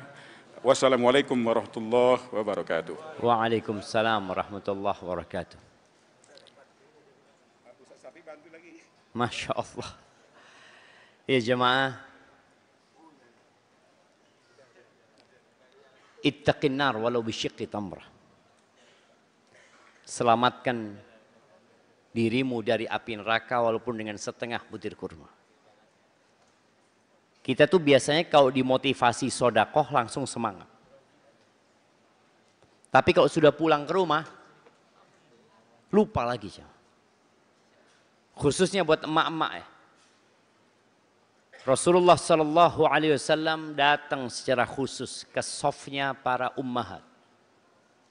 Wassalamualaikum warahmatullahi wabarakatuh. Waalaikumsalam warahmatullahi wabarakatuh. Masya Allah. Ya jemaah, ittaqin nar walau bisyiqqi tamrah. Selamatkan dirimu dari api neraka walaupun dengan setengah butir kurma. Kita tuh biasanya kalau dimotivasi sodakoh langsung semangat. Tapi kalau sudah pulang ke rumah, lupa lagi. Khususnya buat emak-emak ya. Rasulullah Sallallahu Alaihi Wasallam datang secara khusus ke sofnya para ummahat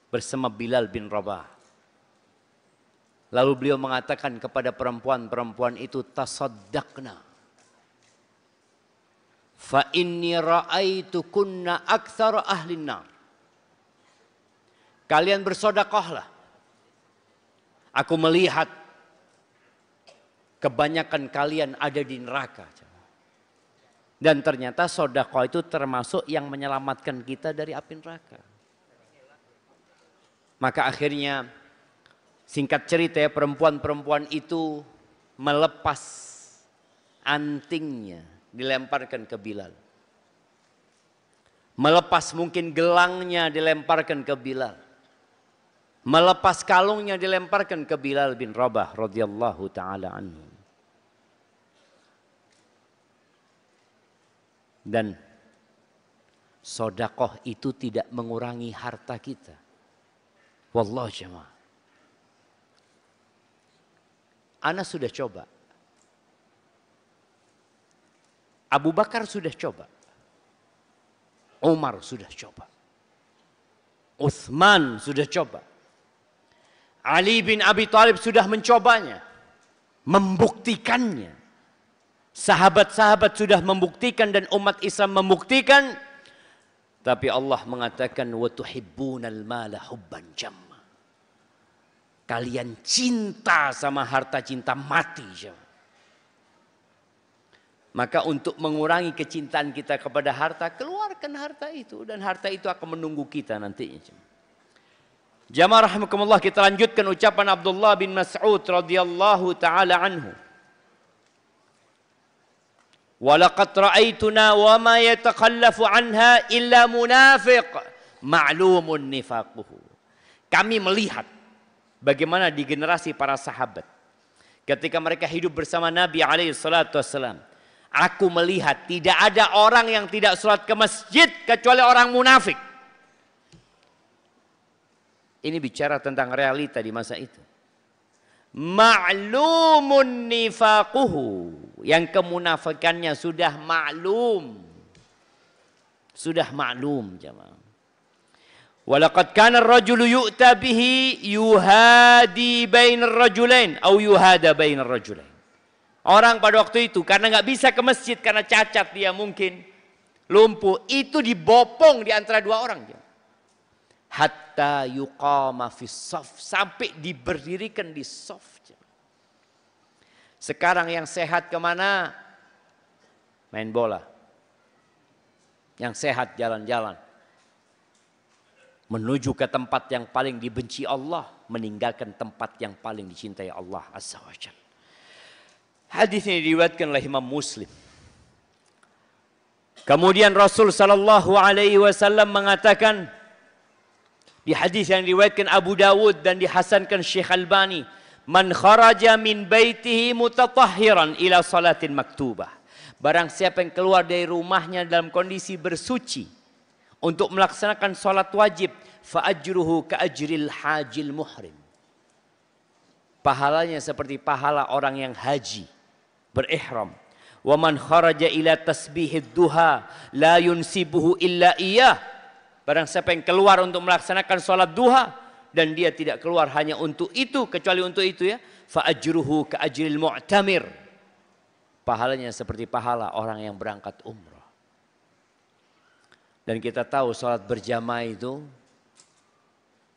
bersama Bilal bin Rabah. Lalu beliau mengatakan kepada perempuan-perempuan itu, tasaddaqna. Fa inni ra'aitukunna aktsara ahlin nar. Kalian bersedekahlah. Aku melihat kebanyakan kalian ada di neraka. Dan ternyata sedekah itu termasuk yang menyelamatkan kita dari api neraka. Maka akhirnya singkat cerita ya, perempuan-perempuan itu melepas antingnya. Dilemparkan ke Bilal. Melepas mungkin gelangnya dilemparkan ke Bilal. Melepas kalungnya dilemparkan ke Bilal bin Rabah radhiyallahu taala anhu. Dan sedekah itu tidak mengurangi harta kita. Wallah jemaah. Ana sudah coba. Abu Bakar sudah coba. Umar sudah coba. Utsman sudah coba. Ali bin Abi Thalib sudah mencobanya. Membuktikannya. Sahabat-sahabat sudah membuktikan dan umat Islam membuktikan. Tapi Allah mengatakan wa tuhibbunal mala hubban jamma. Kalian cinta sama harta, cinta mati. Maka untuk mengurangi kecintaan kita kepada harta, keluarkan harta itu. Dan harta itu akan menunggu kita nantinya. Jamaah rahimakumullah, kita lanjutkan ucapan Abdullah bin Mas'ud radhiyallahu ta'ala anhu. Walaqad ra'aituna wa ma yatakhallafu anha illa munafiq ma'lumun nifaquhu. Kami melihat bagaimana di generasi para sahabat. Ketika mereka hidup bersama Nabi alaihi salatu wassalam. Aku melihat tidak ada orang yang tidak sholat ke masjid kecuali orang munafik. Ini bicara tentang realita di masa itu. Ma'lumun nifaquhu. Yang kemunafikannya sudah maklum. Sudah maklum jemaah. Walaqad kana ar-rajulu yu'ta bihi yuhadi bainar rajulain atau yuhada bainar rajulain. Orang pada waktu itu karena nggak bisa ke masjid karena cacat dia mungkin lumpuh, itu dibopong di antara dua orang. Hatta yuqama fis shaf, sampai diberdirikan di shaf. Sekarang yang sehat kemana? Main bola. Yang sehat jalan-jalan. Menuju ke tempat yang paling dibenci Allah, meninggalkan tempat yang paling dicintai Allah Azza wa Jalla. Hadis ini diriwayatkan oleh Imam Muslim. Kemudian Rasul sallallahu alaihi wasallam mengatakan di hadis yang diriwayatkan Abu Dawud dan dihasankan Syekh Albani, man kharaja min baitihi mutatahhiran ila salatin maktubah. Barang siapa yang keluar dari rumahnya dalam kondisi bersuci untuk melaksanakan salat wajib, fa ajruhu ka ajril hajil muhrim. Pahalanya seperti pahala orang yang haji berihram. Wa man kharaja ila tasbihid duha la yunsibuhu illa iyyah. Barang siapa yang keluar untuk melaksanakan salat duha dan dia tidak keluar hanya untuk itu kecuali untuk itu ya, fa ajruhu ka ajril mu'tamir. Pahalanya seperti pahala orang yang berangkat umrah. Dan kita tahu sholat berjamaah itu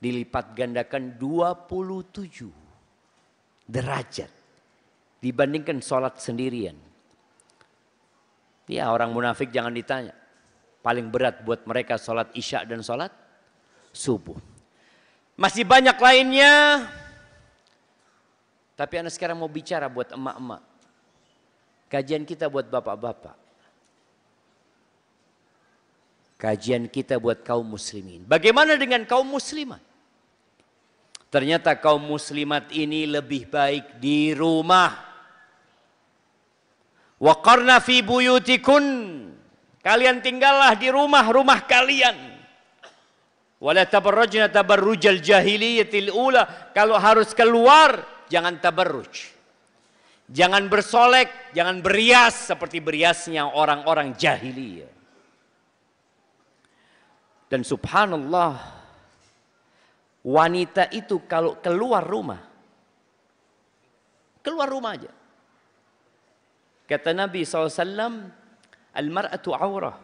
dilipat gandakan 27 derajat dibandingkan sholat sendirian. Ya, orang munafik jangan ditanya. Paling berat buat mereka sholat isya dan sholat subuh. Masih banyak lainnya. Tapi anak sekarang mau bicara buat emak-emak. Kajian kita buat bapak-bapak. Kajian kita buat kaum muslimin. Bagaimana dengan kaum muslimat? Ternyata kaum muslimat ini lebih baik di rumah. Waqarna fi buyutikun. Kalian tinggallah di rumah-rumah kalian. Wala tabarrujna tabarrujal jahiliyatil ula. Kalau harus keluar, jangan tabarruj. Jangan bersolek, jangan berias seperti beriasnya orang-orang jahiliyah. Dan subhanallah, wanita itu kalau keluar rumah aja. Kata Nabi SAW, al-mar'atu aurah.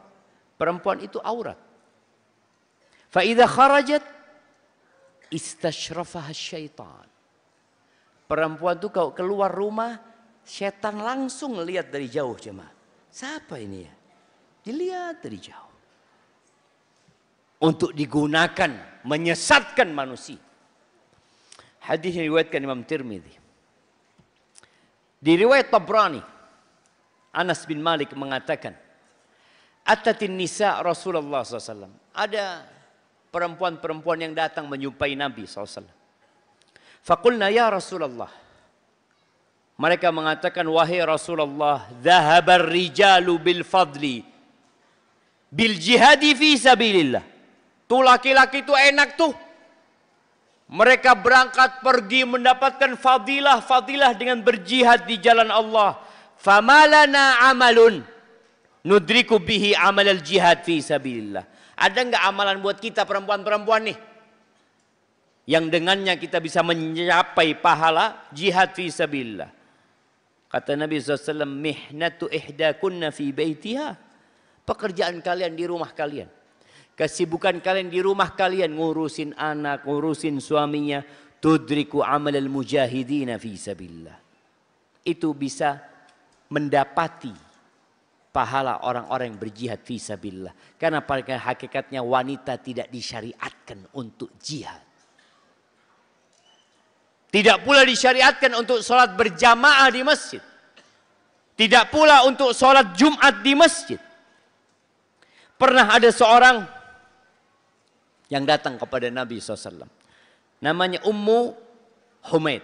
Perempuan itu aurat. Fa'idha kharajat, istashrafaha syaitan. Perempuan itu kalau keluar rumah, setan langsung lihat dari jauh jemaah. Siapa ini ya? Dilihat dari jauh. Untuk digunakan, menyesatkan manusia. Hadis yang diriwayatkan Imam Tirmidzi. Di riwayat Tabrani, Anas bin Malik mengatakan, Atatin nisa Rasulullah SAW. Ada perempuan-perempuan yang datang menjumpai Nabi SAW. Faqulna ya Rasulullah. Mereka mengatakan, wahai Rasulullah, dhahabar rijalu bil fadli bil jihadi fi sabilillah. Tuh laki-laki itu enak tuh. Mereka berangkat pergi mendapatkan fadilah dengan berjihad di jalan Allah. Famalana amalun nudriku bihi amal al-jihad fi sabilillah. Ada enggak amalan buat kita perempuan-perempuan nih? Yang dengannya kita bisa mencapai pahala jihad fi sabilillah. Kata Nabi SAW, mihnatu ihdakunna fi baitiha. Pekerjaan kalian di rumah kalian. Kesibukan kalian di rumah kalian, ngurusin anak, ngurusin suaminya, tudriku amalal mujahidina fi sabilillah. Itu bisa mendapati pahala orang-orang yang berjihad fi sabilillah. Karena pada hakikatnya wanita tidak disyariatkan untuk jihad. Tidak pula disyariatkan untuk sholat berjamaah di masjid. Tidak pula untuk sholat Jumat di masjid. Pernah ada seorang yang datang kepada Nabi SAW. Namanya Ummu Humaid.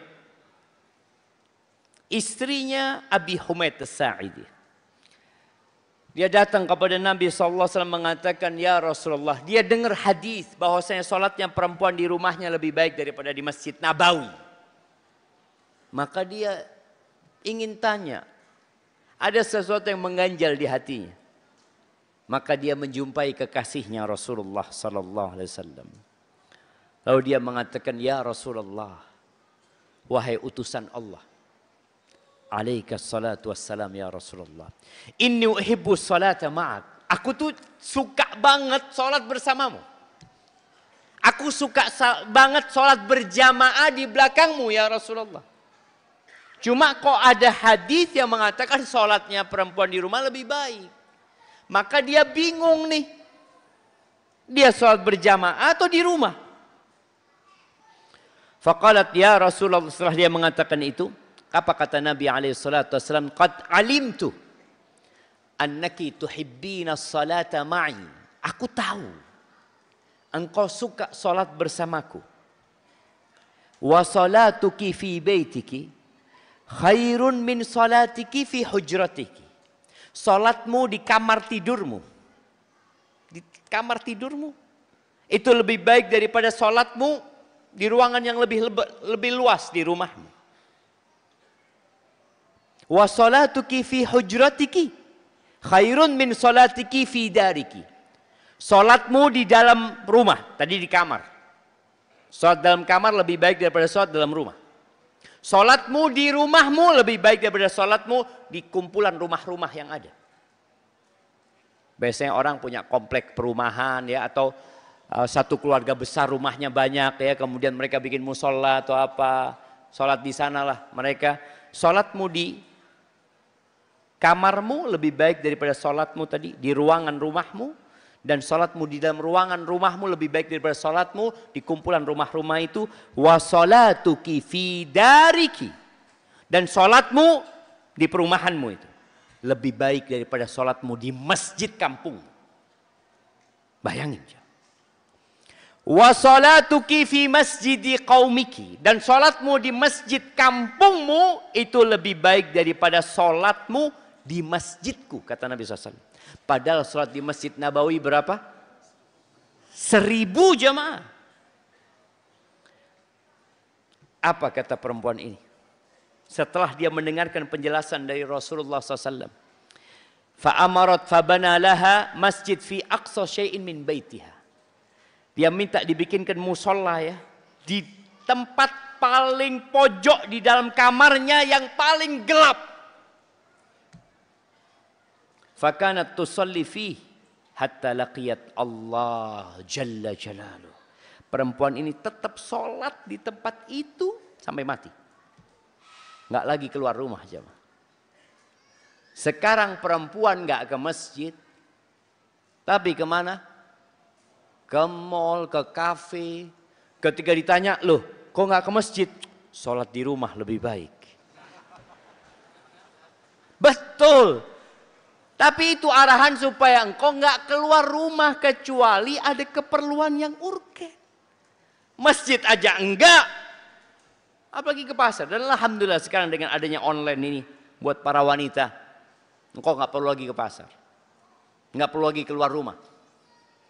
Istrinya Abi Humaid As-Sa'idi. Dia datang kepada Nabi SAW mengatakan, ya Rasulullah. Dia dengar hadis bahwasanya sholatnya perempuan di rumahnya lebih baik daripada di Masjid Nabawi. Maka dia ingin tanya. Ada sesuatu yang mengganjal di hatinya. Maka dia menjumpai kekasihnya Rasulullah sallallahu alaihi wasallam. Lalu dia mengatakan, ya Rasulullah, wahai utusan Allah, alaika salatu wassalam ya Rasulullah. Inni uhibbu salata ma'ak. Aku tuh suka banget salat bersamamu. Aku suka banget salat berjamaah di belakangmu ya Rasulullah. Cuma kok ada hadis yang mengatakan salatnya perempuan di rumah lebih baik. Maka dia bingung nih. Dia sholat berjamaah atau di rumah? Faqalat ya Rasulullah, setelah dia mengatakan itu, apa kata Nabi SAW? Qad alimtu annaki tuhibbina salata ma'i. Aku tahu engkau suka sholat bersamaku. Wa salatuki fi baitiki khairun min salatiki fi hujratiki. Salatmu di kamar tidurmu. Di kamar tidurmu. Itu lebih baik daripada salatmu di ruangan yang lebih luas di rumahmu. Wa salatuki fi hujratiki khairun min salatiki fi dariki. Salatmu di dalam rumah, tadi di kamar. Salat dalam kamar lebih baik daripada salat dalam rumah. Salatmu di rumahmu lebih baik daripada salatmu di kumpulan rumah-rumah yang ada. Biasanya orang punya komplek perumahan ya, atau satu keluarga besar rumahnya banyak ya, kemudian mereka bikin musola atau apa, sholat di sanalah mereka. Sholatmu di kamarmu lebih baik daripada sholatmu tadi di ruangan rumahmu, dan sholatmu di dalam ruangan rumahmu lebih baik daripada sholatmu di kumpulan rumah-rumah itu. Wa sholatuki fi dariki, dan sholatmu di perumahanmu itu lebih baik daripada sholatmu di masjid kampung. Bayangin. Wa sholatuki fi masjidi qaumiki, dan sholatmu di masjid kampungmu itu lebih baik daripada sholatmu di masjidku, kata Nabi SAW. Padahal sholat di Masjid Nabawi berapa? 1000 jamaah. Apa kata perempuan ini? Setelah dia mendengarkan penjelasan dari Rasulullah SAW. Fa'amarat fabana laha masjid fi aqsa syai'in min baitiha. Dia minta dibikinkan musola ya, di tempat paling pojok di dalam kamarnya yang paling gelap. Fakanat tusalli fihi hatta laqiyat Allah jalla jalaluh. Perempuan ini tetap sholat di tempat itu sampai mati. Nggak lagi keluar rumah jemaah. Sekarang perempuan nggak ke masjid, tapi kemana? Ke mall, ke kafe. Ketika ditanya, loh kok nggak ke masjid? Sholat di rumah lebih baik. Betul. Tapi itu arahan supaya engkau nggak keluar rumah kecuali ada keperluan yang urgen. Masjid aja enggak, apalagi ke pasar. Dan alhamdulillah sekarang dengan adanya online ini buat para wanita, engkau nggak perlu lagi ke pasar, nggak perlu lagi keluar rumah.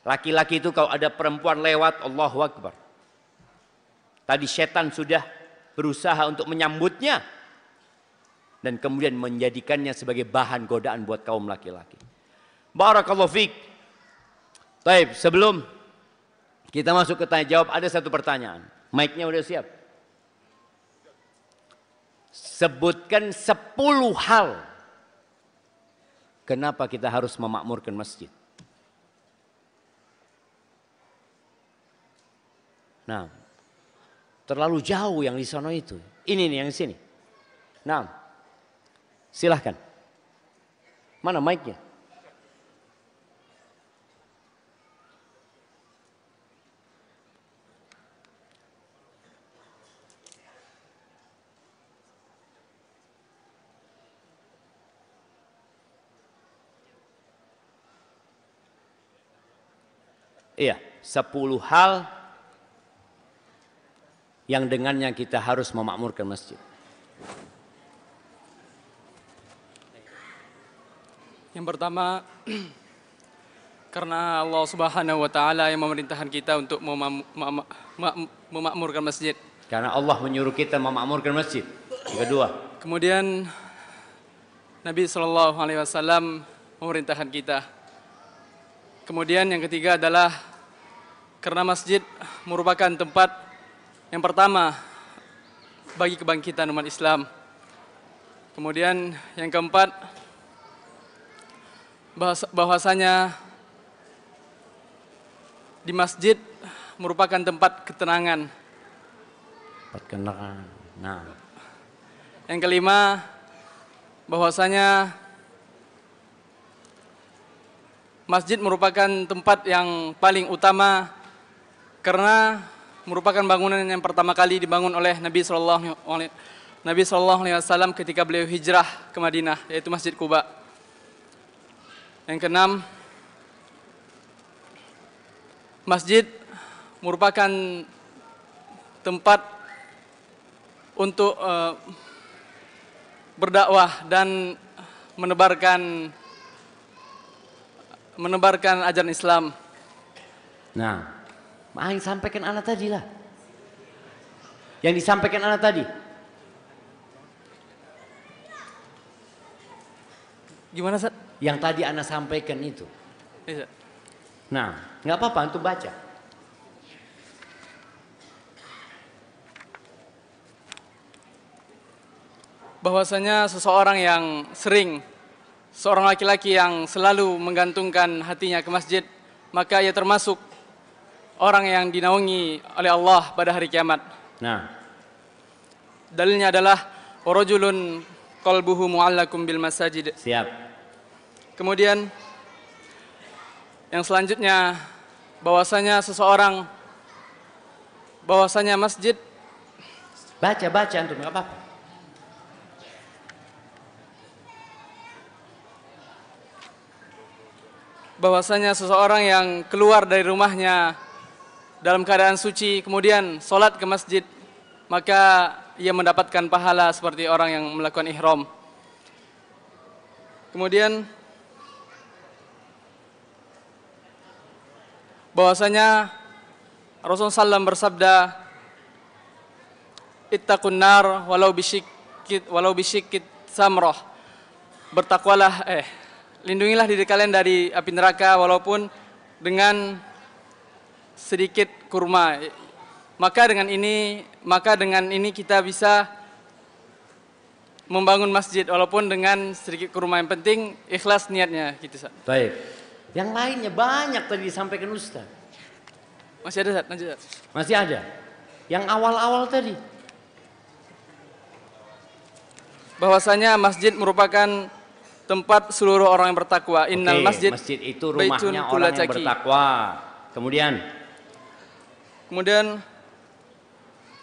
Laki-laki itu kalau ada perempuan lewat, Allahu Akbar. Tadi setan sudah berusaha untuk menyambutnya dan kemudian menjadikannya sebagai bahan godaan buat kaum laki-laki. Barakallahu fiik. Baik, sebelum kita masuk ke tanya jawab, ada satu pertanyaan. Mic-nya udah siap? Sebutkan 10 hal kenapa kita harus memakmurkan masjid. Nah, terlalu jauh yang di sana itu. Ini nih yang di sini. Nah, silahkan. Mana mic-nya? Iya, 10 hal yang dengannya kita harus memakmurkan masjid. Yang pertama, karena Allah Subhanahu wa taala yang memerintahkan kita untuk memakmurkan masjid. Karena Allah menyuruh kita memakmurkan masjid. Yang kedua, kemudian Nabi Shallallahu alaihi wasallam memerintahkan kita. Kemudian yang ketiga adalah karena masjid merupakan tempat yang pertama bagi kebangkitan umat Islam. Kemudian yang keempat, bahwasanya di masjid merupakan tempat ketenangan. Nah. Yang kelima, bahwasanya masjid merupakan tempat yang paling utama karena merupakan bangunan yang pertama kali dibangun oleh Nabi Shallallahu alaihi wasallam ketika beliau hijrah ke Madinah, yaitu Masjid Quba. Yang keenam, masjid merupakan tempat untuk berdakwah dan menebarkan ajaran Islam. Nah, yang sampaikan anak tadi lah. Yang disampaikan anak tadi. Gimana, Ustaz? Yang tadi anak sampaikan itu. Iya. Nah, nggak apa-apa untuk baca. Bahwasanya seseorang yang sering seorang laki-laki yang selalu menggantungkan hatinya ke masjid, maka ia termasuk orang yang dinaungi oleh Allah pada hari kiamat. Nah, Dalilnya adalah warajulun qalbuhu mu'allakum bil masajid. siap. Kemudian yang selanjutnya bahwasanya masjid, Baca antum, enggak apa-apa. bahwasanya seseorang yang keluar dari rumahnya dalam keadaan suci kemudian sholat ke masjid, maka ia mendapatkan pahala seperti orang yang melakukan ihram. Kemudian bahwasanya Rasulullah SAW bersabda, ittaqun nar walau bisyikit samrah. Bertakwalah, lindungilah diri kalian dari api neraka walaupun dengan sedikit kurma. Maka dengan ini kita bisa membangun masjid walaupun dengan sedikit kurma. Yang penting ikhlas niatnya gitu, Ustaz. Baik. Yang lainnya banyak tadi disampaikan Ustaz. Masih ada, Ustaz? Lanjut, Ustaz. Masih ada. Yang awal-awal tadi. Bahwasanya masjid merupakan tempat seluruh orang yang bertakwa. Innal masjid itu baitun rumahnya kulla orang yang taqi. bertakwa. Kemudian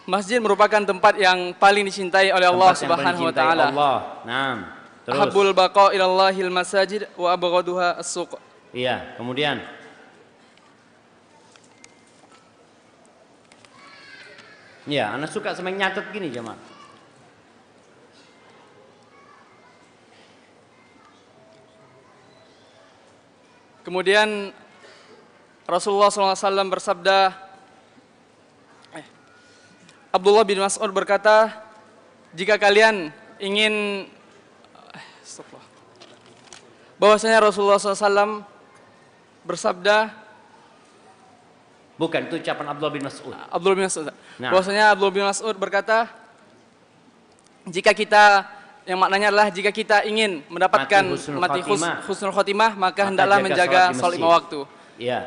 masjid merupakan tempat yang paling dicintai oleh Allah tempat yang Subhanahu wa dicintai taala. Allah. Nah, terus. Ahabbul baqa ilallahil masajid wa abghaduha as-suq. Iya, kemudian. Ya, anak suka sama yang nyatet gini jemaah. Kemudian Rasulullah SAW bersabda, Abdullah bin Mas'ud berkata, jika kalian ingin bahwasanya Rasulullah SAW bersabda, Bukan, itu ucapan Abdullah bin Mas'ud. Abdullah bin Mas'ud. Nah. Bahwasanya Abdullah bin Mas'ud berkata, yang maknanya adalah jika kita ingin mendapatkan Mati husnul khotimah, maka Maka hendaklah jaga menjaga sholat di sholat lima masjid. waktu. Iya.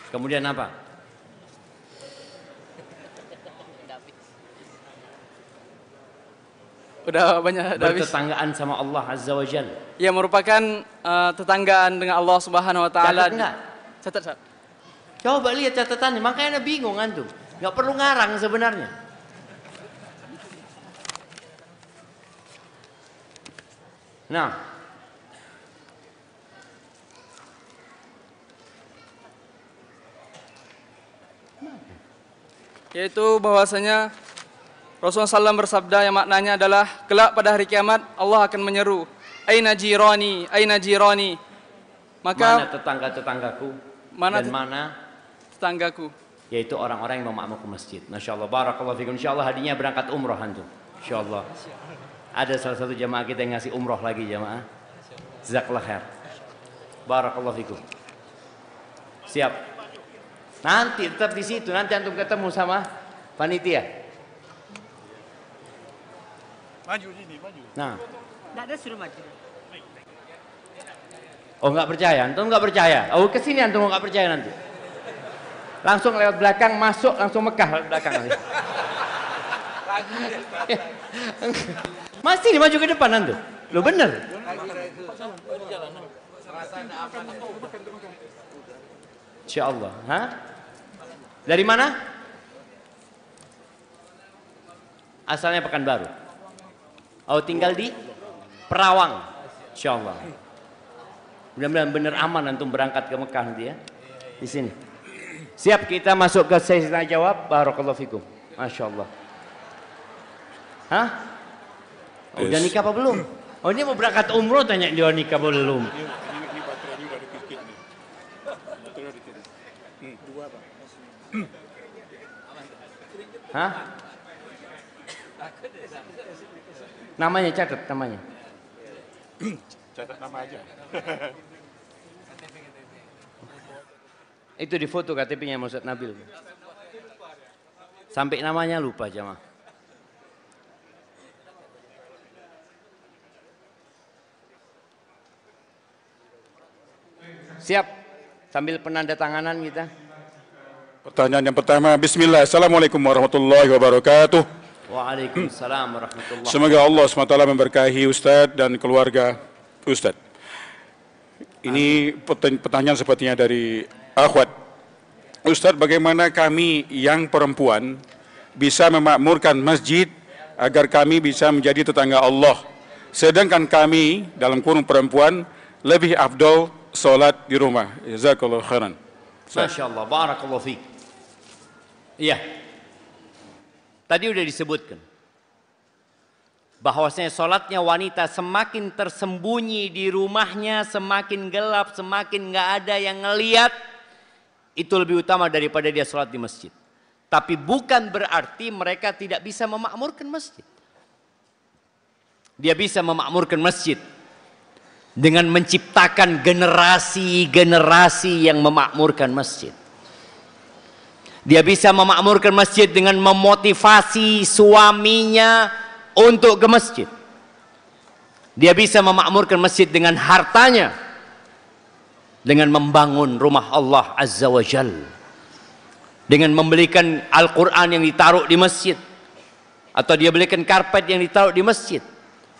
Kemudian apa? Udah banyak, udah habis. Bertetanggaan sama Allah Azza wa Jalla. Ya, merupakan tetanggaan dengan Allah Subhanahu wa taala. Catat enggak? Catat, Ustaz. Coba lihat catatannya, makanya Anda bingung antum. Enggak perlu ngarang sebenarnya. Nah, Yaitu bahwasanya Rasulullah SAW bersabda yang maknanya adalah kelak pada hari kiamat Allah akan menyeru, aina jirani, aina jirani. mana Maka tetangga-tetanggaku Mana dan mana tetanggaku. yaitu orang-orang yang mau ke masjid. Masya Allah, barakallahu fikum. Insya Allah hadinya berangkat umroh antum. Insya Allah. Ada salah satu jamaah kita yang ngasih umroh lagi jamaah. Jazakallah khair. Barakallahu fikum. Siap. Nanti tetap di situ. Nanti antum ketemu sama panitia. Maju sini, maju. Nah. Tidak ada suruh maju. Oh nggak percaya? Antum nggak percaya? Oh kesini antum nggak percaya nanti. Langsung lewat belakang masuk langsung Mekah lewat belakang nanti. Masih maju ke depan antum. Lo bener? Insya Allah. Hah? Dari mana? Asalnya Pekanbaru. Oh tinggal di Perawang. Insya Allah. Mudah-mudahan benar aman antum berangkat ke Mekah nanti ya. Di sini. Siap, kita masuk ke sesi tanya jawab. Barakallahu fikum. Masya Allah. Hah? Oh, udah nikah apa belum? Oh ini mau berangkat umroh tanya dia nikah belum? Ini baterainya udah dikit nih. Baterai udah dikit. Dua Pak. Hah? Namanya catat namanya. Catat nama aja. Itu di foto KTP-nya Ustaz Nabil. Sampai namanya lupa jamaah. Siap, sambil penanda tanganan kita. Pertanyaan yang pertama, Bismillah. Assalamualaikum warahmatullahi wabarakatuh. Waalaikumsalam warahmatullahi wabarakatuh. Semoga Allah SWT memberkahi Ustadz dan keluarga Ustadz. Ini pertanyaan sepertinya dari akhwat. Ustadz, bagaimana kami yang perempuan bisa memakmurkan masjid agar kami bisa menjadi tetangga Allah, sedangkan kami dalam kurung perempuan lebih afdol solat di rumah. Jazakallahu khairan. Masya Allah, barakallahu fiik. Iya. Tadi udah disebutkan bahwasanya solatnya wanita semakin tersembunyi di rumahnya, semakin gelap, semakin nggak ada yang ngeliat, itu lebih utama daripada dia solat di masjid. Tapi bukan berarti mereka tidak bisa memakmurkan masjid. Dia bisa memakmurkan masjid dengan menciptakan generasi-generasi yang memakmurkan masjid. Dia bisa memakmurkan masjid dengan memotivasi suaminya untuk ke masjid. Dia bisa memakmurkan masjid dengan hartanya, dengan membangun rumah Allah Azza wa Jal, dengan membelikan Al-Quran yang ditaruh di masjid, atau dia belikan karpet yang ditaruh di masjid.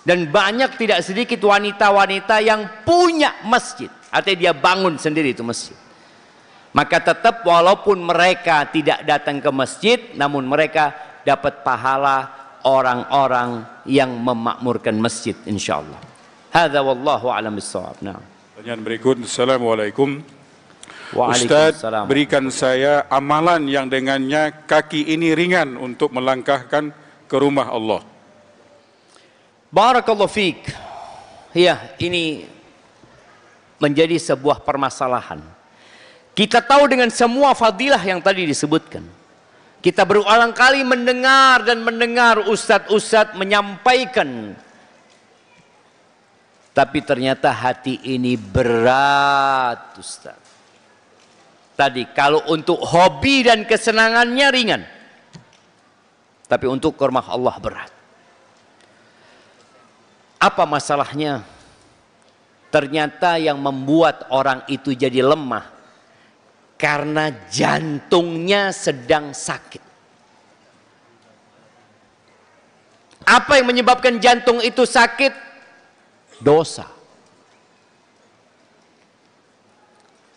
Dan banyak tidak sedikit wanita-wanita yang punya masjid, artinya dia bangun sendiri itu masjid. Maka tetap walaupun mereka tidak datang ke masjid, namun mereka dapat pahala orang-orang yang memakmurkan masjid, insyaallah. Hadza wallahu a'lam bissawab. Nah. Pertanyaan berikut. Assalamualaikum. Waalaikumsalam. Ustaz, berikan saya amalan yang dengannya kaki ini ringan untuk melangkahkan ke rumah Allah. Barakallahu fiik. Ya, ini menjadi sebuah permasalahan. Kita tahu dengan semua fadilah yang tadi disebutkan. Kita berulang kali mendengar dan mendengar ustadz-ustadz menyampaikan. Tapi ternyata hati ini berat, Ustaz. Tadi kalau untuk hobi dan kesenangannya ringan. Tapi untuk ke rumah Allah berat. Apa masalahnya? Ternyata yang membuat orang itu jadi lemah karena jantungnya sedang sakit. Apa yang menyebabkan jantung itu sakit? Dosa.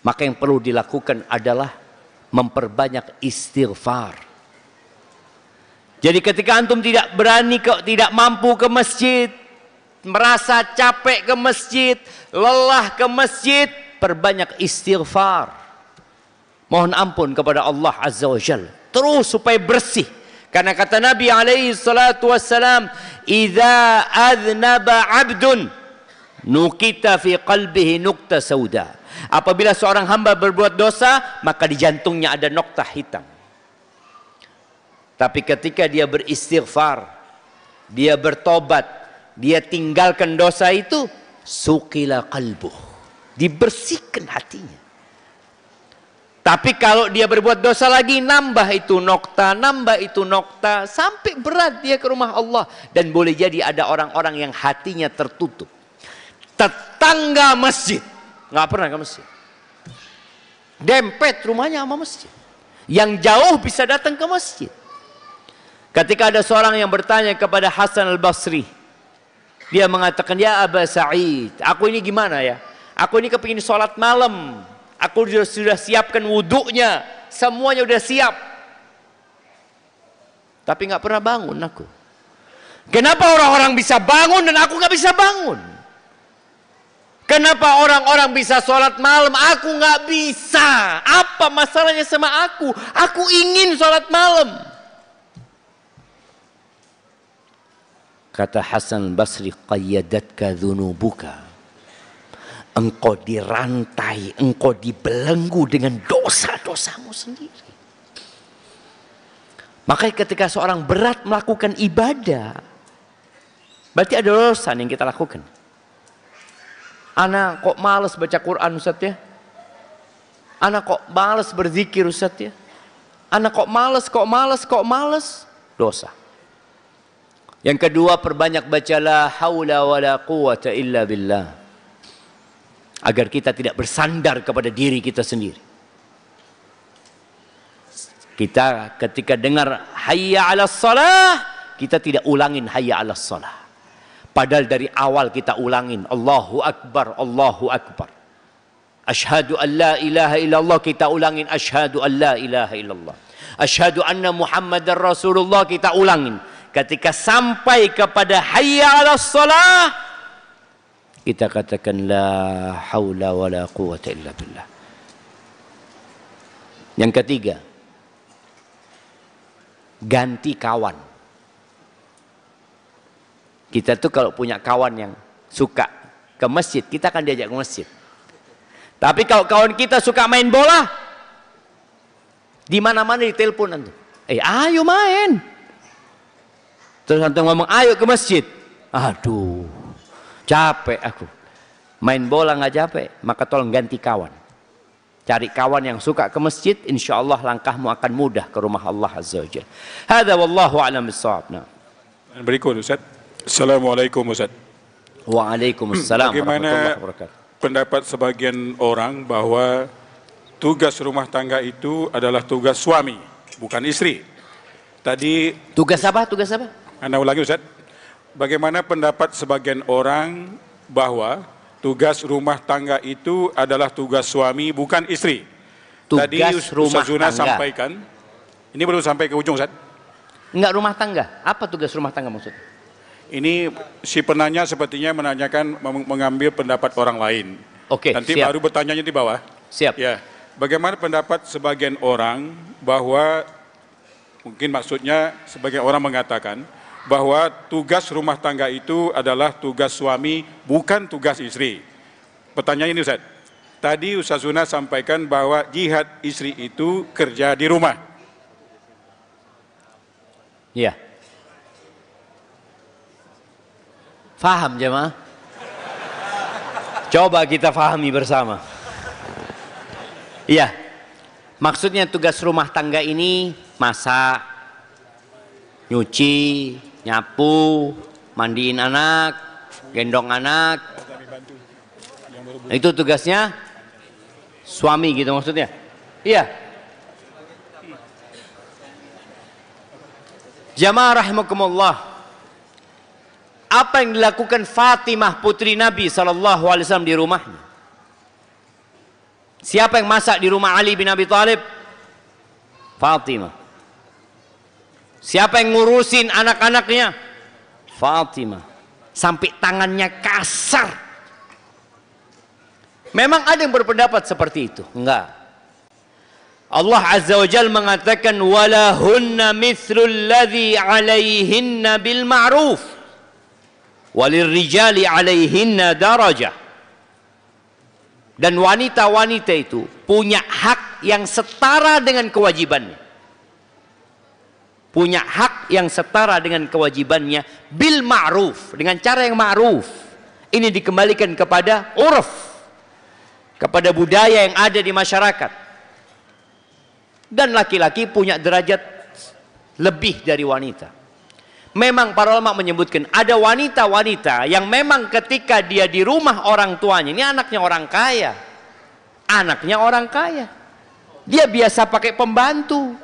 Maka yang perlu dilakukan adalah memperbanyak istighfar. Jadi ketika antum tidak berani, tidak mampu ke masjid, merasa capek ke masjid, lelah ke masjid, perbanyak istighfar. Mohon ampun kepada Allah Azza wa Jalla. Terus supaya bersih. Karena kata Nabi alaihi salatu wassalam, "Idza adznaba 'abdun nukita fi qalbihi nukta sauda." Apabila seorang hamba berbuat dosa, maka di jantungnya ada noktah hitam. Tapi ketika dia beristighfar, dia bertobat, dia tinggalkan dosa itu, sukila qalbuh, dibersihkan hatinya. Tapi kalau dia berbuat dosa lagi, nambah itu nokta, sampai berat dia ke rumah Allah. Dan boleh jadi ada orang-orang yang hatinya tertutup. Tetangga masjid, nggak pernah ke masjid. Dempet rumahnya sama masjid. Yang jauh bisa datang ke masjid. Ketika ada seorang yang bertanya kepada Hasan al-Basri, dia mengatakan, "Ya Aba Sa'id, aku ini gimana ya? Aku ini kepingin sholat malam. Aku sudah siapkan wudhunya, semuanya udah siap. Tapi nggak pernah bangun aku. Kenapa orang-orang bisa bangun dan aku nggak bisa bangun? Kenapa orang-orang bisa sholat malam, aku nggak bisa? Apa masalahnya sama aku? Aku ingin sholat malam." Kata Hasan Basri, "Qayyadatka dhunubuka." Engkau dirantai, engkau dibelenggu dengan dosa-dosamu sendiri. Makanya ketika seorang berat melakukan ibadah, berarti ada dosa yang kita lakukan. Ana kok males baca Quran Ustaz ya? Ana kok males berzikir Ustaz ya? Anak kok males, dosa. Yang kedua, perbanyak baca la haula wala quwata illa billah. Agar kita tidak bersandar kepada diri kita sendiri. Kita ketika dengar hayya 'alas shalah, kita tidak ulangin hayya 'alas shalah. Padahal dari awal kita ulangin Allahu Akbar, Allahu Akbar. Asyhadu an la ilaha illallah, kita ulangin asyhadu an la ilaha illallah. Asyhadu anna Muhammadar Rasulullah, kita ulangin. Ketika sampai kepada hayya 'alas shalah, kita katakan la haula wala quwata illa billah. Yang ketiga, ganti kawan. Kita tuh kalau punya kawan yang suka ke masjid, kita akan diajak ke masjid. Tapi kalau kawan kita suka main bola, di mana-mana ditelepon antum. Ayo main. Terus antum ngomong, ayo ke masjid. Aduh, capek aku. Main bola nggak capek, maka tolong ganti kawan. Cari kawan yang suka ke masjid, insya Allah langkahmu akan mudah ke rumah Allah Azza wa Jalla. Hadza wallahu a'lam bis-shawab. Berikut Ustaz. Assalamualaikum Ustaz. Waalaikumsalam warahmatullahi Bagaimana wabarakatuh. pendapat sebagian orang bahwa tugas rumah tangga itu adalah tugas suami, bukan istri? Tadi Tugas apa? Tugas apa? Anda ulangi Ustaz. Bagaimana pendapat sebagian orang bahwa tugas rumah tangga itu adalah tugas suami, bukan istri? Tugas Tadi rumah Ustaz Zuna tangga. sampaikan, ini belum sampai ke ujung Ustaz. Enggak rumah tangga. Apa tugas rumah tangga maksudnya? Ini si penanya sepertinya menanyakan mengambil pendapat orang lain. Oke, Nanti siap. baru bertanya di bawah. Siap. Ya, bagaimana pendapat sebagian orang bahwa mungkin maksudnya sebagian orang mengatakan bahwa tugas rumah tangga itu adalah tugas suami, bukan tugas istri. Pertanyaan ini Ustaz. Tadi Ustaz Zuna sampaikan bahwa jihad istri itu kerja di rumah. Iya. Faham jemaah? Coba kita fahami bersama. Iya. Maksudnya tugas rumah tangga ini masak, nyuci, nyapu, mandiin anak, gendong anak. Itu tugasnya suami gitu maksudnya? Iya. Jamaah rahimakumullah. Apa yang dilakukan Fatimah putri Nabi SAW di rumahnya? Siapa yang masak di rumah Ali bin Abi Thalib? Fatimah. Siapa yang ngurusin anak-anaknya? Fatimah. Sampai tangannya kasar. Memang ada yang berpendapat seperti itu? Enggak. Allah Azza wa Jalla mengatakan walahunna mithlul ladzi 'alaihinna bil ma'ruf walirrijali 'alaihinna darajah. Dan wanita-wanita itu punya hak yang setara dengan kewajibannya. Punya hak yang setara dengan kewajibannya bil ma'ruf, dengan cara yang ma'ruf. Ini dikembalikan kepada urf, kepada budaya yang ada di masyarakat. Dan laki-laki punya derajat lebih dari wanita. Memang para ulama menyebutkan ada wanita-wanita yang memang ketika dia di rumah orang tuanya, ini anaknya orang kaya, dia biasa pakai pembantu.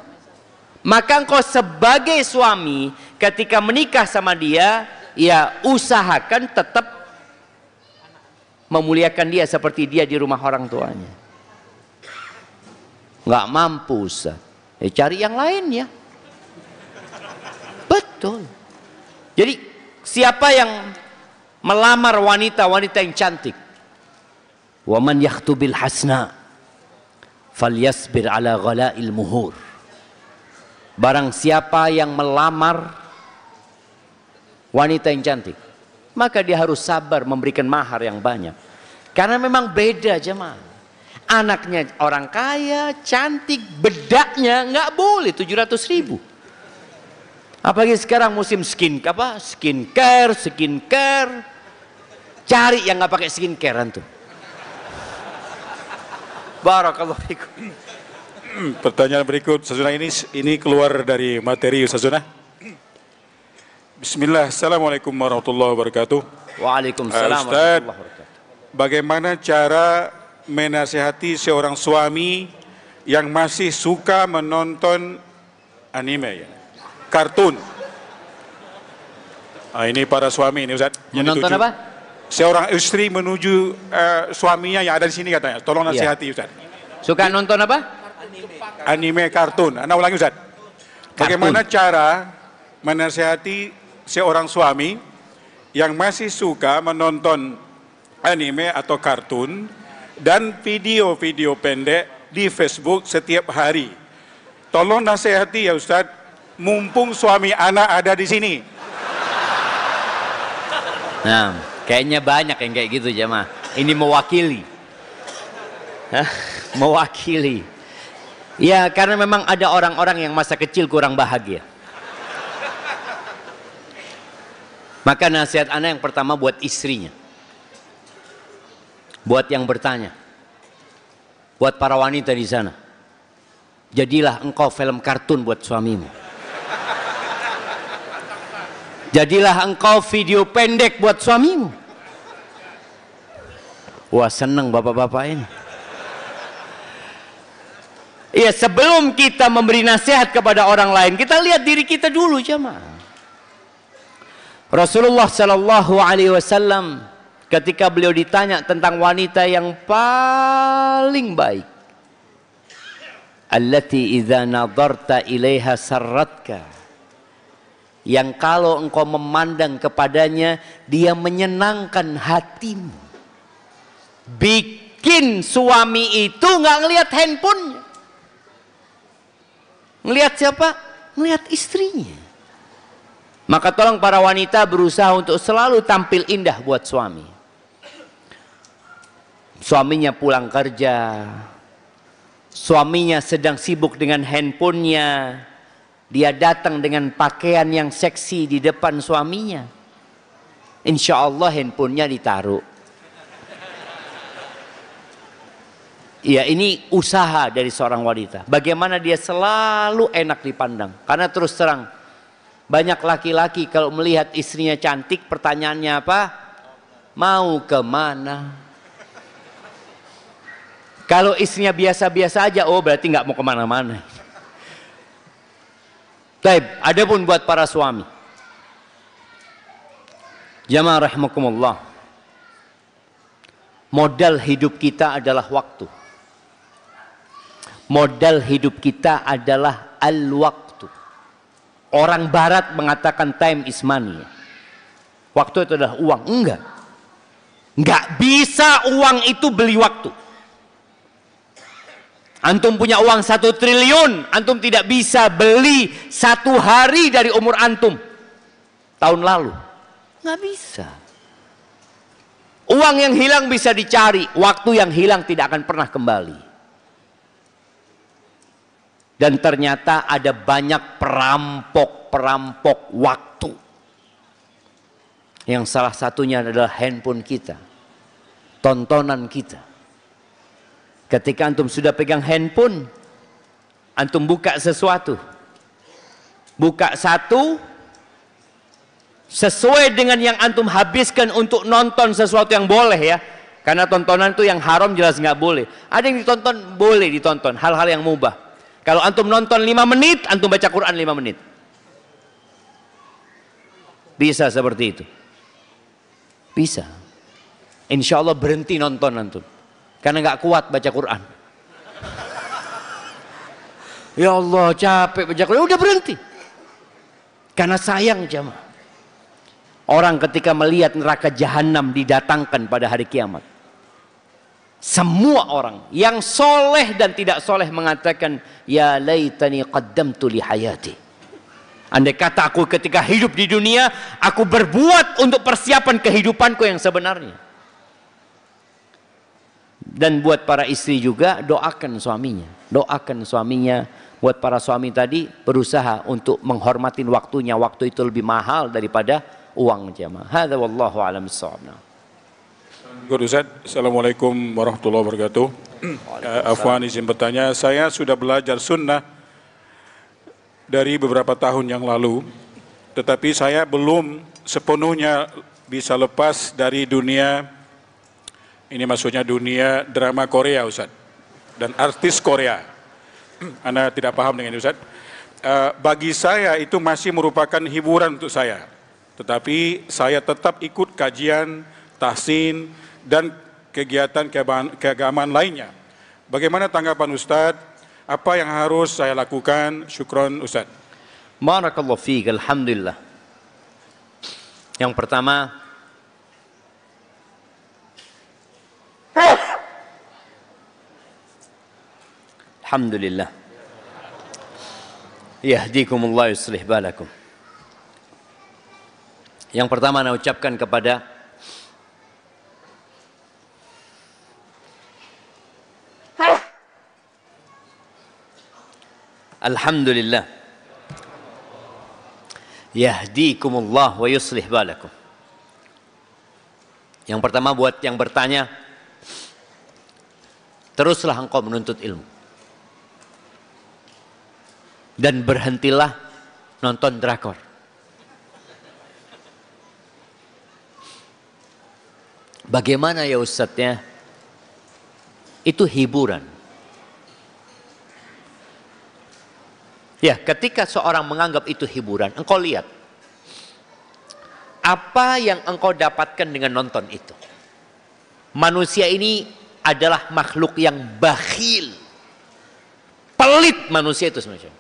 Maka engkau sebagai suami ketika menikah sama dia, ya usahakan tetap memuliakan dia seperti dia di rumah orang tuanya. Nggak mampu Ustaz, ya cari yang lain ya. Betul. Jadi siapa yang melamar wanita-wanita yang cantik? Wa man yakhtubil hasna falyasbir ala ghala'il muhur. Barang siapa yang melamar wanita yang cantik, maka dia harus sabar memberikan mahar yang banyak. Karena memang beda jemaah. Anaknya orang kaya, cantik, bedaknya nggak boleh 700.000. Apalagi sekarang musim skincare. Cari yang nggak pakai skincare tuh. Barakallahu fikum. Pertanyaan berikut, Ustazuna, ini keluar dari materi Ustazuna. Bismillah, Assalamualaikum warahmatullahi wabarakatuh. Waalaikumsalam Ustaz, warahmatullahi wabarakatuh. bagaimana cara menasihati seorang suami yang masih suka menonton anime, ya, kartun? Ini para suami ini, Ustaz. Menonton apa? Seorang istri menuju suaminya yang ada di sini katanya. Tolong nasihati, Ustaz. Suka nonton apa? Anime kartun. Anda ulangi, Ustaz. Bagaimana cara menasihati seorang suami yang masih suka menonton anime atau kartun dan video-video pendek di Facebook setiap hari? Tolong nasihati ya Ustaz, mumpung suami anak ada di sini. Nah, kayaknya banyak yang kayak gitu jemaah. Ini mewakili. Hah? Mewakili. Ya, karena memang ada orang-orang yang masa kecil kurang bahagia. Maka nasihat anak yang pertama buat istrinya. Buat yang bertanya. Buat para wanita di sana. Jadilah engkau film kartun buat suamimu. Jadilah engkau video pendek buat suamimu. Wah, seneng bapak-bapak ini. Iya, sebelum kita memberi nasihat kepada orang lain, kita lihat diri kita dulu, jemaah. Rasulullah Shallallahu Alaihi Wasallam ketika beliau ditanya tentang wanita yang paling baik, allati idza nadarta ilaiha sarratka, yang kalau engkau memandang kepadanya dia menyenangkan hatimu. Bikin suami itu nggak ngelihat handphonenya. Ngelihat siapa? Ngelihat istrinya. Maka tolong para wanita berusaha untuk selalu tampil indah buat suami. Suaminya pulang kerja, suaminya sedang sibuk dengan handphonenya, dia datang dengan pakaian yang seksi di depan suaminya. Insya Allah handphonenya ditaruh. Ya, ini usaha dari seorang wanita. Bagaimana dia selalu enak dipandang. Karena terus terang, banyak laki-laki kalau melihat istrinya cantik, pertanyaannya apa? Mau kemana? Kalau istrinya biasa-biasa aja, oh berarti nggak mau kemana-mana. Baik, adapun buat para suami, jamaah rahimakumullah, modal hidup kita adalah waktu. Modal hidup kita adalah al-waktu. Orang barat mengatakan time is money. Waktu itu adalah uang. Enggak. Enggak bisa uang itu beli waktu. Antum punya uang 1 triliun, antum tidak bisa beli 1 hari dari umur antum tahun lalu. Enggak bisa. Uang yang hilang bisa dicari, waktu yang hilang tidak akan pernah kembali. Dan ternyata ada banyak perampok-perampok waktu. Yang salah satunya adalah handphone kita. Tontonan kita. Ketika antum sudah pegang handphone, antum buka sesuatu. Buka satu, sesuai dengan yang antum habiskan untuk nonton sesuatu yang boleh ya. Karena tontonan itu yang haram jelas nggak boleh. Ada yang ditonton, boleh ditonton. Hal-hal yang mubah. Kalau antum nonton 5 menit, antum baca Quran 5 menit. Bisa seperti itu. Bisa. Insya Allah berhenti nonton antum. Karena nggak kuat baca Quran. Ya Allah, capek baca Quran. Udah berhenti. Karena sayang jamaah. Orang ketika melihat neraka jahanam didatangkan pada hari kiamat. Semua orang yang soleh dan tidak soleh mengatakan, ya laitani qaddamtu li hayati. Andai kata aku ketika hidup di dunia, aku berbuat untuk persiapan kehidupanku yang sebenarnya. Dan buat para istri juga, doakan suaminya. Doakan suaminya. Buat para suami tadi, berusaha untuk menghormatin waktunya. Waktu itu lebih mahal daripada uang jamaah. Hadza wallahu a'lam bissawab. Ustaz, Assalamualaikum warahmatullahi wabarakatuh. Afwan izin bertanya, saya sudah belajar sunnah dari beberapa tahun yang lalu, tetapi saya belum sepenuhnya bisa lepas dari dunia, ini maksudnya dunia drama Korea Ustaz, dan artis Korea. Anda tidak paham dengan ini Ustaz. Bagi saya itu masih merupakan hiburan untuk saya, tetapi saya tetap ikut kajian, tahsin, dan kegiatan keagamaan lainnya. Bagaimana tanggapan Ustaz? Apa yang harus saya lakukan? Syukron Ustaz. Barakallahu fiik, alhamdulillah. Yang pertama, alhamdulillah. Yahdikumullah yuslih balakum. Yang pertama saya ucapkan kepada alhamdulillah. Yahdikumullah wa yuslih balakum. Yang pertama buat yang bertanya, teruslah engkau menuntut ilmu. Dan berhentilah nonton drakor. Bagaimana ya Ustadznya? Itu hiburan. Ya, ketika seorang menganggap itu hiburan, engkau lihat apa yang engkau dapatkan dengan nonton itu. Manusia ini adalah makhluk yang bakhil. Pelit manusia itu sebenarnya.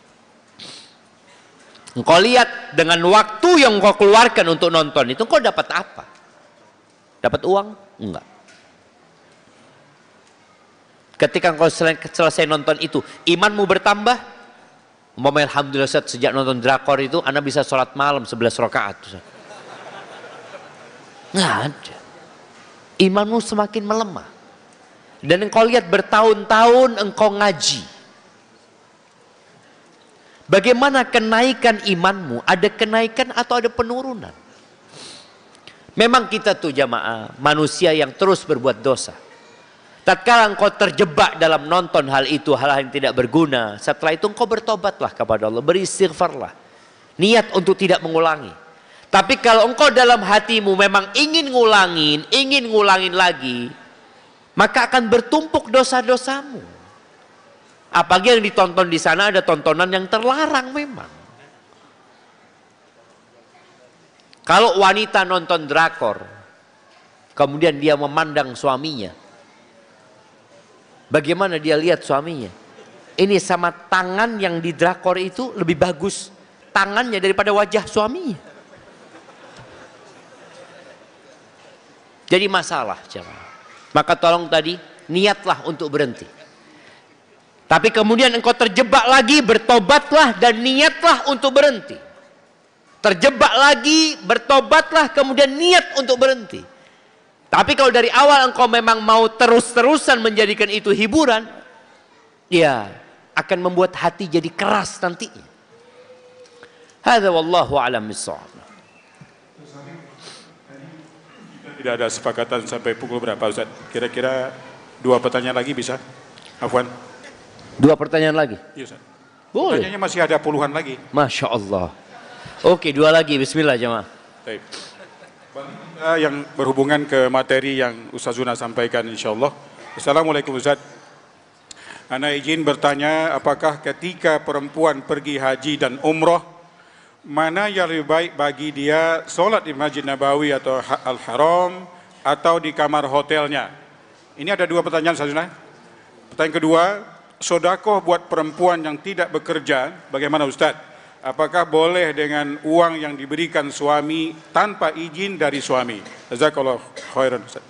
Engkau lihat dengan waktu yang engkau keluarkan untuk nonton itu, engkau dapat apa? Dapat uang? Enggak. Ketika engkau selesai nonton itu, imanmu bertambah? Alhamdulillah Ustaz, sejak nonton drakor itu, Anda bisa sholat malam 11 rakaat. Nggak ada. Imanmu semakin melemah. Dan engkau lihat bertahun-tahun engkau ngaji. Bagaimana kenaikan imanmu? Ada kenaikan atau ada penurunan? Memang kita tuh jamaah, manusia yang terus berbuat dosa. Tatkala engkau terjebak dalam nonton hal itu, hal-hal yang tidak berguna, setelah itu engkau bertobatlah kepada Allah, beristighfarlah. Niat untuk tidak mengulangi. Tapi kalau engkau dalam hatimu memang ingin ngulangin lagi, maka akan bertumpuk dosa-dosamu. Apalagi yang ditonton di sana ada tontonan yang terlarang memang. Kalau wanita nonton drakor, kemudian dia memandang suaminya, bagaimana dia lihat suaminya? Ini sama tangan yang di drakor itu lebih bagus tangannya daripada wajah suaminya. Jadi masalah jemaah. Maka tolong tadi niatlah untuk berhenti. Tapi kemudian engkau terjebak lagi, bertobatlah dan niatlah untuk berhenti. Terjebak lagi, bertobatlah, kemudian niat untuk berhenti. Tapi kalau dari awal engkau memang mau terus-terusan menjadikan itu hiburan, ya akan membuat hati jadi keras nantinya. Hadza wallahu a'lam bissawab. Tidak ada sepakatan sampai pukul berapa Ustaz? Kira-kira 2 pertanyaan lagi bisa? Afwan. 2 pertanyaan lagi? Iya Ustaz. Boleh. Pertanyaannya masih ada puluhan lagi. Masya Allah. Oke, 2 lagi. Bismillah jemaah. Baik. Yang berhubungan ke materi yang Ustaz Zuna sampaikan insyaAllah. Assalamualaikum Ustaz. Ana izin bertanya, apakah ketika perempuan pergi haji dan umroh, mana yang lebih baik bagi dia, solat di Masjid Nabawi atau Al-Haram, atau di kamar hotelnya? Ini ada 2 pertanyaan Ustaz Zuna. Pertanyaan kedua, sedekah buat perempuan yang tidak bekerja, bagaimana Ustaz? Apakah boleh dengan uang yang diberikan suami tanpa izin dari suami? Jazakallahu khairan Ustaz.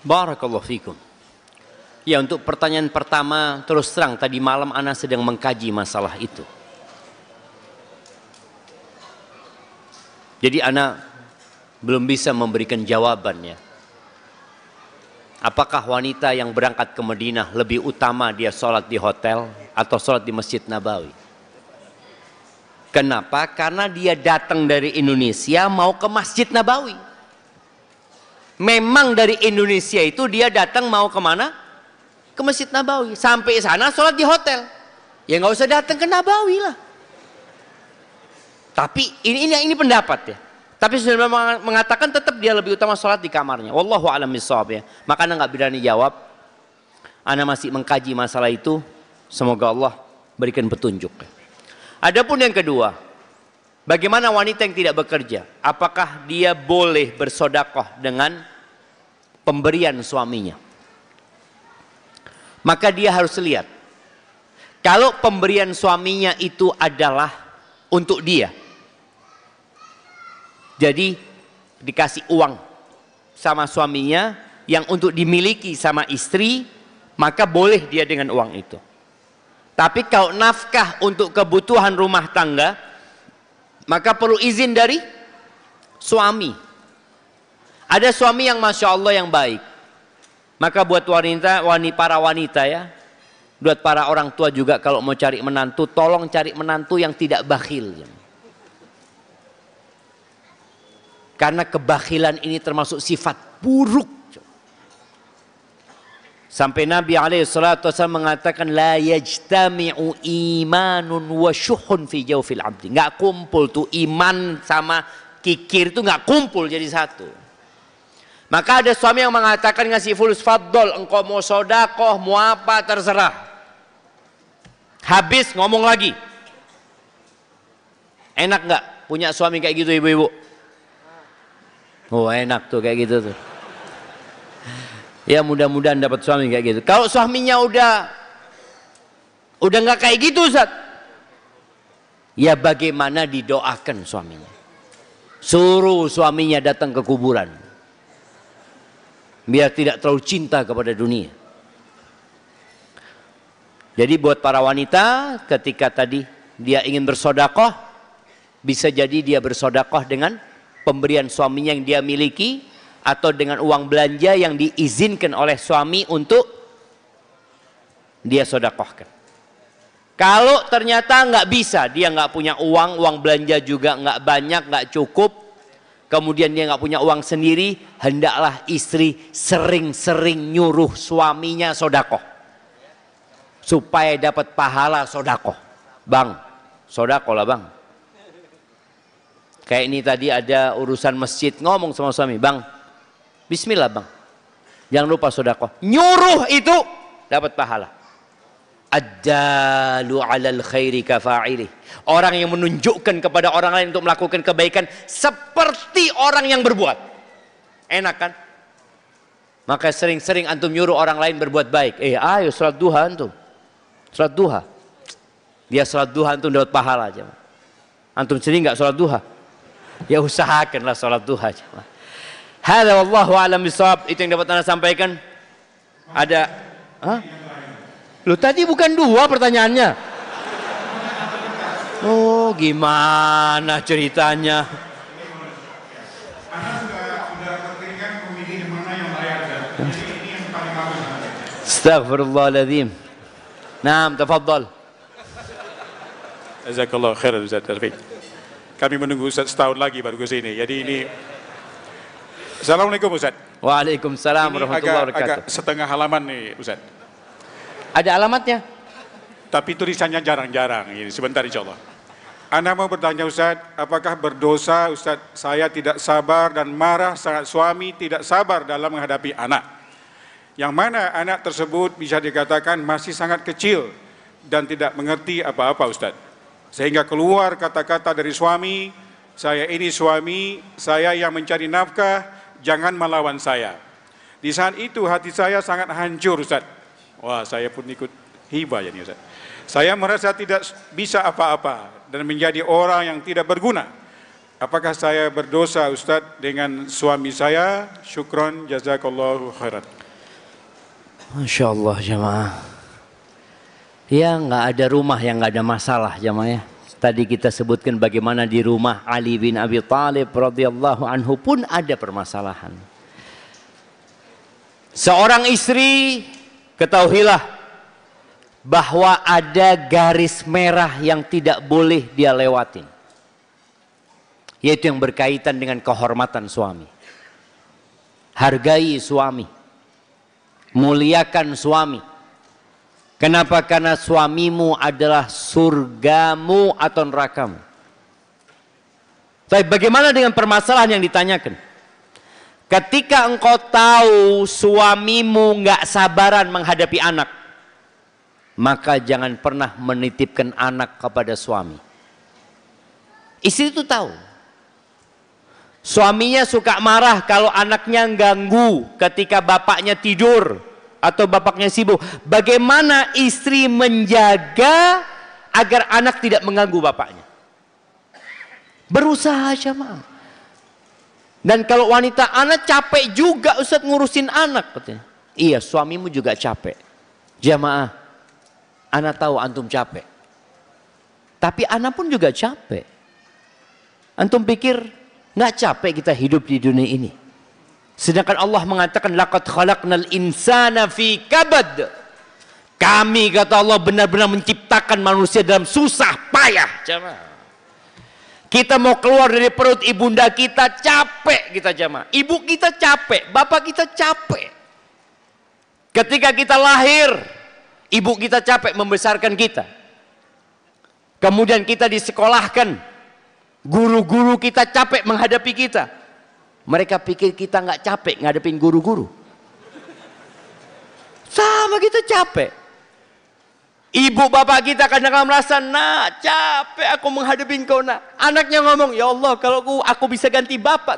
Barakallahu fikum. Ya, untuk pertanyaan pertama, terus terang tadi malam ana sedang mengkaji masalah itu. Jadi ana belum bisa memberikan jawabannya. Apakah wanita yang berangkat ke Madinah lebih utama dia sholat di hotel atau sholat di Masjid Nabawi? Kenapa? Karena dia datang dari Indonesia mau ke Masjid Nabawi. Memang dari Indonesia itu dia datang mau kemana? ke Masjid Nabawi. Sampai sana sholat di hotel. Ya nggak usah datang ke Nabawi lah. Tapi ini pendapat ya. Tapi sudah mengatakan tetap dia lebih utama sholat di kamarnya. Wallahu a'lam bishawab ya. Maka Anda nggak berani jawab. Anda masih mengkaji masalah itu. Semoga Allah berikan petunjuk. Adapun yang kedua, bagaimana wanita yang tidak bekerja? Apakah dia boleh bersodakoh dengan pemberian suaminya? Maka dia harus lihat. Kalau pemberian suaminya itu adalah untuk dia. Jadi dikasih uang sama suaminya yang untuk dimiliki sama istri, maka boleh dia dengan uang itu. Tapi kalau nafkah untuk kebutuhan rumah tangga, maka perlu izin dari suami. Ada suami yang Masya Allah yang baik. Maka buat para wanita ya, buat para orang tua juga kalau mau cari menantu, tolong cari menantu yang tidak bakhil. Karena kebakhilan ini termasuk sifat buruk. Sampai Nabi SAW mengatakan la yajtami'u imanun wa syuhun fi jawfil abdi. Nggak kumpul tuh iman sama kikir itu nggak kumpul jadi satu. Maka ada suami yang mengatakan ngasih fulus faddol, engkau mau sodakoh, mau apa terserah. Habis ngomong lagi. Enak nggak punya suami kayak gitu ibu-ibu? Oh enak tuh kayak gitu tuh. Ya mudah-mudahan dapat suami kayak gitu. Kalau suaminya udah nggak kayak gitu Ustaz, ya bagaimana didoakan suaminya? Suruh suaminya datang ke kuburan, biar tidak terlalu cinta kepada dunia. Jadi buat para wanita, ketika tadi dia ingin bersodakoh, bisa jadi dia bersodakoh dengan pemberian suaminya yang dia miliki, atau dengan uang belanja yang diizinkan oleh suami untuk dia sodakohkan. Kalau ternyata nggak bisa, dia nggak punya uang belanja juga nggak banyak, nggak cukup, kemudian dia nggak punya uang sendiri, hendaklah istri sering-sering nyuruh suaminya sodakoh, supaya dapat pahala sodakoh. Bang, sodakoh lah bang. Kayak ini tadi ada urusan masjid, ngomong sama suami, bang, bismillah bang, jangan lupa sodakoh. Nyuruh itu dapat pahala. Ad-dalu 'alal khairi kafa'ilih. Orang yang menunjukkan kepada orang lain untuk melakukan kebaikan seperti orang yang berbuat. Enak kan? Maka sering-sering antum nyuruh orang lain berbuat baik. Ayo salat duha antum. Salat duha. Dia salat duha antum dapat pahala aja. Antum sendiri enggak salat duha? Ya usahakanlah salat duha aja. Hadza wallahu a'lam bishawab. Itu yang dapat Anda sampaikan. Ada Loh tadi bukan dua pertanyaannya. Oh gimana ceritanya? Astaghfirullahaladzim. Naam, tafadhal. Jazakallah khairan Ustaz Taufik. Kami menunggu Ustaz setahun lagi baru ke sini. Jadi ini Assalamualaikum Ustaz. Waalaikumsalam warahmatullahi wabarakatuh. Agak setengah halaman nih Ustaz. Ada alamatnya? Tapi tulisannya jarang-jarang. Ini sebentar insya Allah. Anda mau bertanya Ustaz, apakah berdosa Ustaz saya tidak sabar dan marah sangat suami tidak sabar dalam menghadapi anak. Yang mana anak tersebut bisa dikatakan masih sangat kecil dan tidak mengerti apa-apa Ustaz. Sehingga keluar kata-kata dari suami, saya ini suami, saya yang mencari nafkah, jangan melawan saya. Di saat itu hati saya sangat hancur Ustaz. Wah saya pun ikut hibah ya Ustaz. Saya merasa tidak bisa apa-apa dan menjadi orang yang tidak berguna. Apakah saya berdosa Ustaz dengan suami saya? Syukron, jazakallahu khairan. Masya Allah jamaah. Ya nggak ada rumah yang nggak ada masalah jamaah ya. Tadi kita sebutkan bagaimana di rumah Ali bin Abi Thalib radhiyallahu anhu pun ada permasalahan. Seorang istri, ketahuilah bahwa ada garis merah yang tidak boleh dia lewatin. Yaitu yang berkaitan dengan kehormatan suami. Hargai suami. Muliakan suami. Kenapa? Karena suamimu adalah surgamu atau nerakamu. Tapi bagaimana dengan permasalahan yang ditanyakan? Ketika engkau tahu suamimu nggak sabaran menghadapi anak, maka jangan pernah menitipkan anak kepada suami. Istri itu tahu. Suaminya suka marah kalau anaknya ganggu ketika bapaknya tidur atau bapaknya sibuk. Bagaimana istri menjaga agar anak tidak mengganggu bapaknya? Berusaha jamaah. Dan kalau wanita, anak capek juga Ustaz ngurusin anak katanya. Iya, suamimu juga capek. Jamaah, anak tahu antum capek. Tapi anak pun juga capek. Antum pikir nggak capek kita hidup di dunia ini? Sedangkan Allah mengatakan laqad khalaqnal insana fi kabad. Kami kata Allah benar-benar menciptakan manusia dalam susah payah. Jamaah. Kita mau keluar dari perut ibunda kita capek kita jamaah. Ibu kita capek, bapak kita capek. Ketika kita lahir, ibu kita capek membesarkan kita. Kemudian kita disekolahkan, guru-guru kita capek menghadapi kita. Mereka pikir kita nggak capek ngadepin guru-guru. Sama kita capek. Ibu bapak kita kadang-kadang merasa, nak capek aku menghadapi kau nak. Anaknya ngomong, ya Allah kalau aku bisa ganti bapak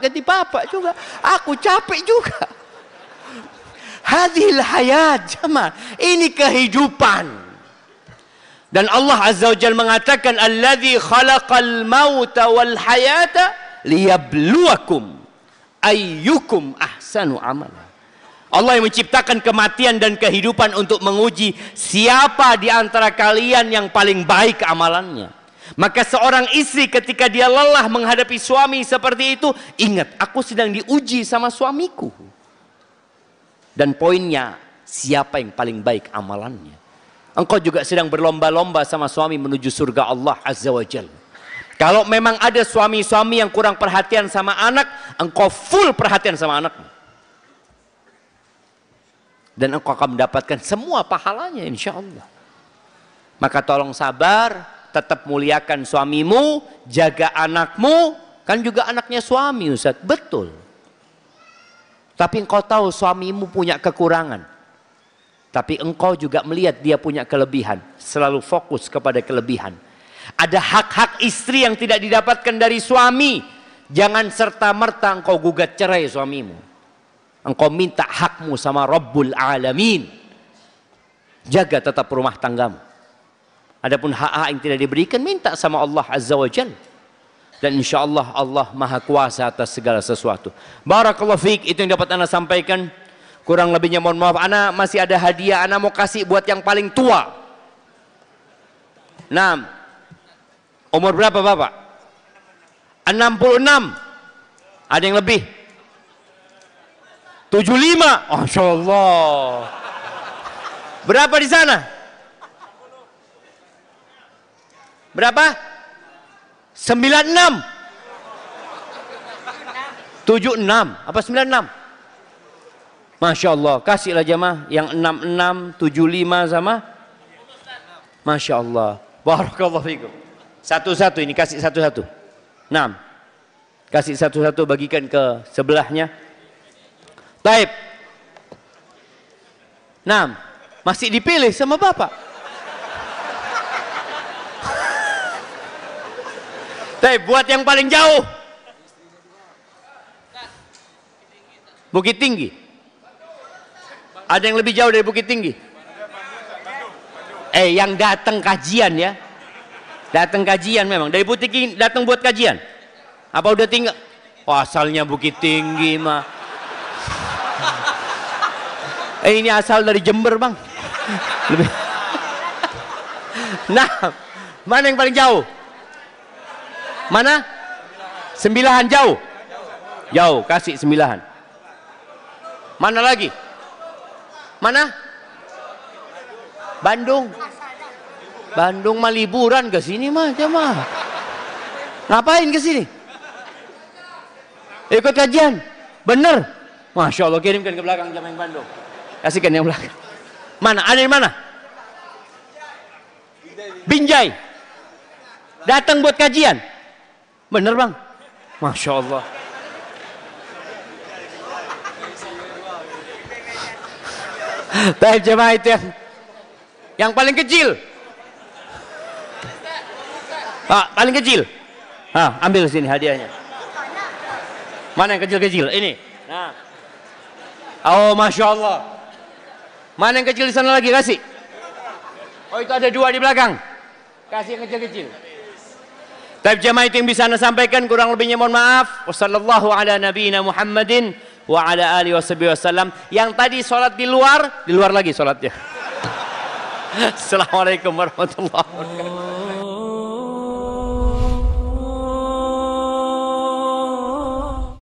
juga. Aku capek juga. Hadhil hayat jamaah. Ini kehidupan. Dan Allah Azza wa Jalla mengatakan, alladzi khalaqal mauta wal hayata liyabluwakum ayyukum ahsanu amala. Allah yang menciptakan kematian dan kehidupan untuk menguji siapa di antara kalian yang paling baik amalannya. Maka seorang istri ketika dia lelah menghadapi suami seperti itu, ingat, aku sedang diuji sama suamiku. Dan poinnya, siapa yang paling baik amalannya. Engkau juga sedang berlomba-lomba sama suami menuju surga Allah Azza wa Jalla. Kalau memang ada suami-suami yang kurang perhatian sama anak, engkau full perhatian sama anakmu. Dan engkau akan mendapatkan semua pahalanya insya Allah. Maka tolong sabar, tetap muliakan suamimu, jaga anakmu. Kan juga anaknya suami Ustaz, betul. Tapi engkau tahu suamimu punya kekurangan. Tapi engkau juga melihat dia punya kelebihan. Selalu fokus kepada kelebihan. Ada hak-hak istri yang tidak didapatkan dari suami. Jangan serta-merta engkau gugat cerai suamimu. Engkau minta hakmu sama Rabbul Alamin. Jaga tetap rumah tanggamu. Adapun hak-hak yang tidak diberikan, minta sama Allah Azza wa Jalla. Dan insya Allah, Allah Maha Kuasa atas segala sesuatu. Barakallahu fiik, itu yang dapat Ana sampaikan. Kurang lebihnya mohon maaf. Ana masih ada hadiah, Ana mau kasih buat yang paling tua. Nah, umur berapa Bapak? 66. Ada yang lebih? 75. Masya Allah. Berapa di sana? Berapa? 96. 76. Apa 96? Masya Allah. Kasihlah jamaah yang 66, 75 sama. Masya Allah. Barakallahu fikum. Satu-satu ini kasih satu-satu. 6. Kasih satu-satu, bagikan ke sebelahnya. Taib. 6. Masih dipilih sama Bapak. Taib, buat yang paling jauh. Bukit Tinggi. Ada yang lebih jauh dari Bukit Tinggi? Yang datang kajian ya. Datang kajian memang. Dari Bukit Tinggi datang buat kajian. Apa udah tinggal? Oh, asalnya Bukit Tinggi mah. Ini asal dari Jember bang. Lebih. Nah, mana yang paling jauh? Mana? 9 jauh. Jauh, kasih 9. Mana lagi? Mana? Bandung. Bandung mah liburan ke sini mah, jemaah. Ngapain ke sini? Ikut kajian. Bener. Masya Allah, kirimkan ke belakang jamaah yang Bandung. Kasihkan yang belakang. Mana? Ada di mana? Binjai. Datang buat kajian. Bener bang? Masya Allah. Baik jemaah itu yang paling kecil. Pak, paling kecil. Ambil sini hadiahnya. Mana yang kecil-kecil? Ini. Nah. Oh, Masya Allah. Mana yang kecil di sana lagi? Kasih. Oh, itu ada 2 di belakang. Kasih yang kecil-kecil. Tapi jemaah itu yang bisa anda sampaikan, kurang lebihnya mohon maaf. Wassallallahu ala nabiyina Muhammadin wa ala alihi wasallam. Yang tadi sholat di luar lagi sholatnya. Assalamualaikum warahmatullahi wabarakatuh.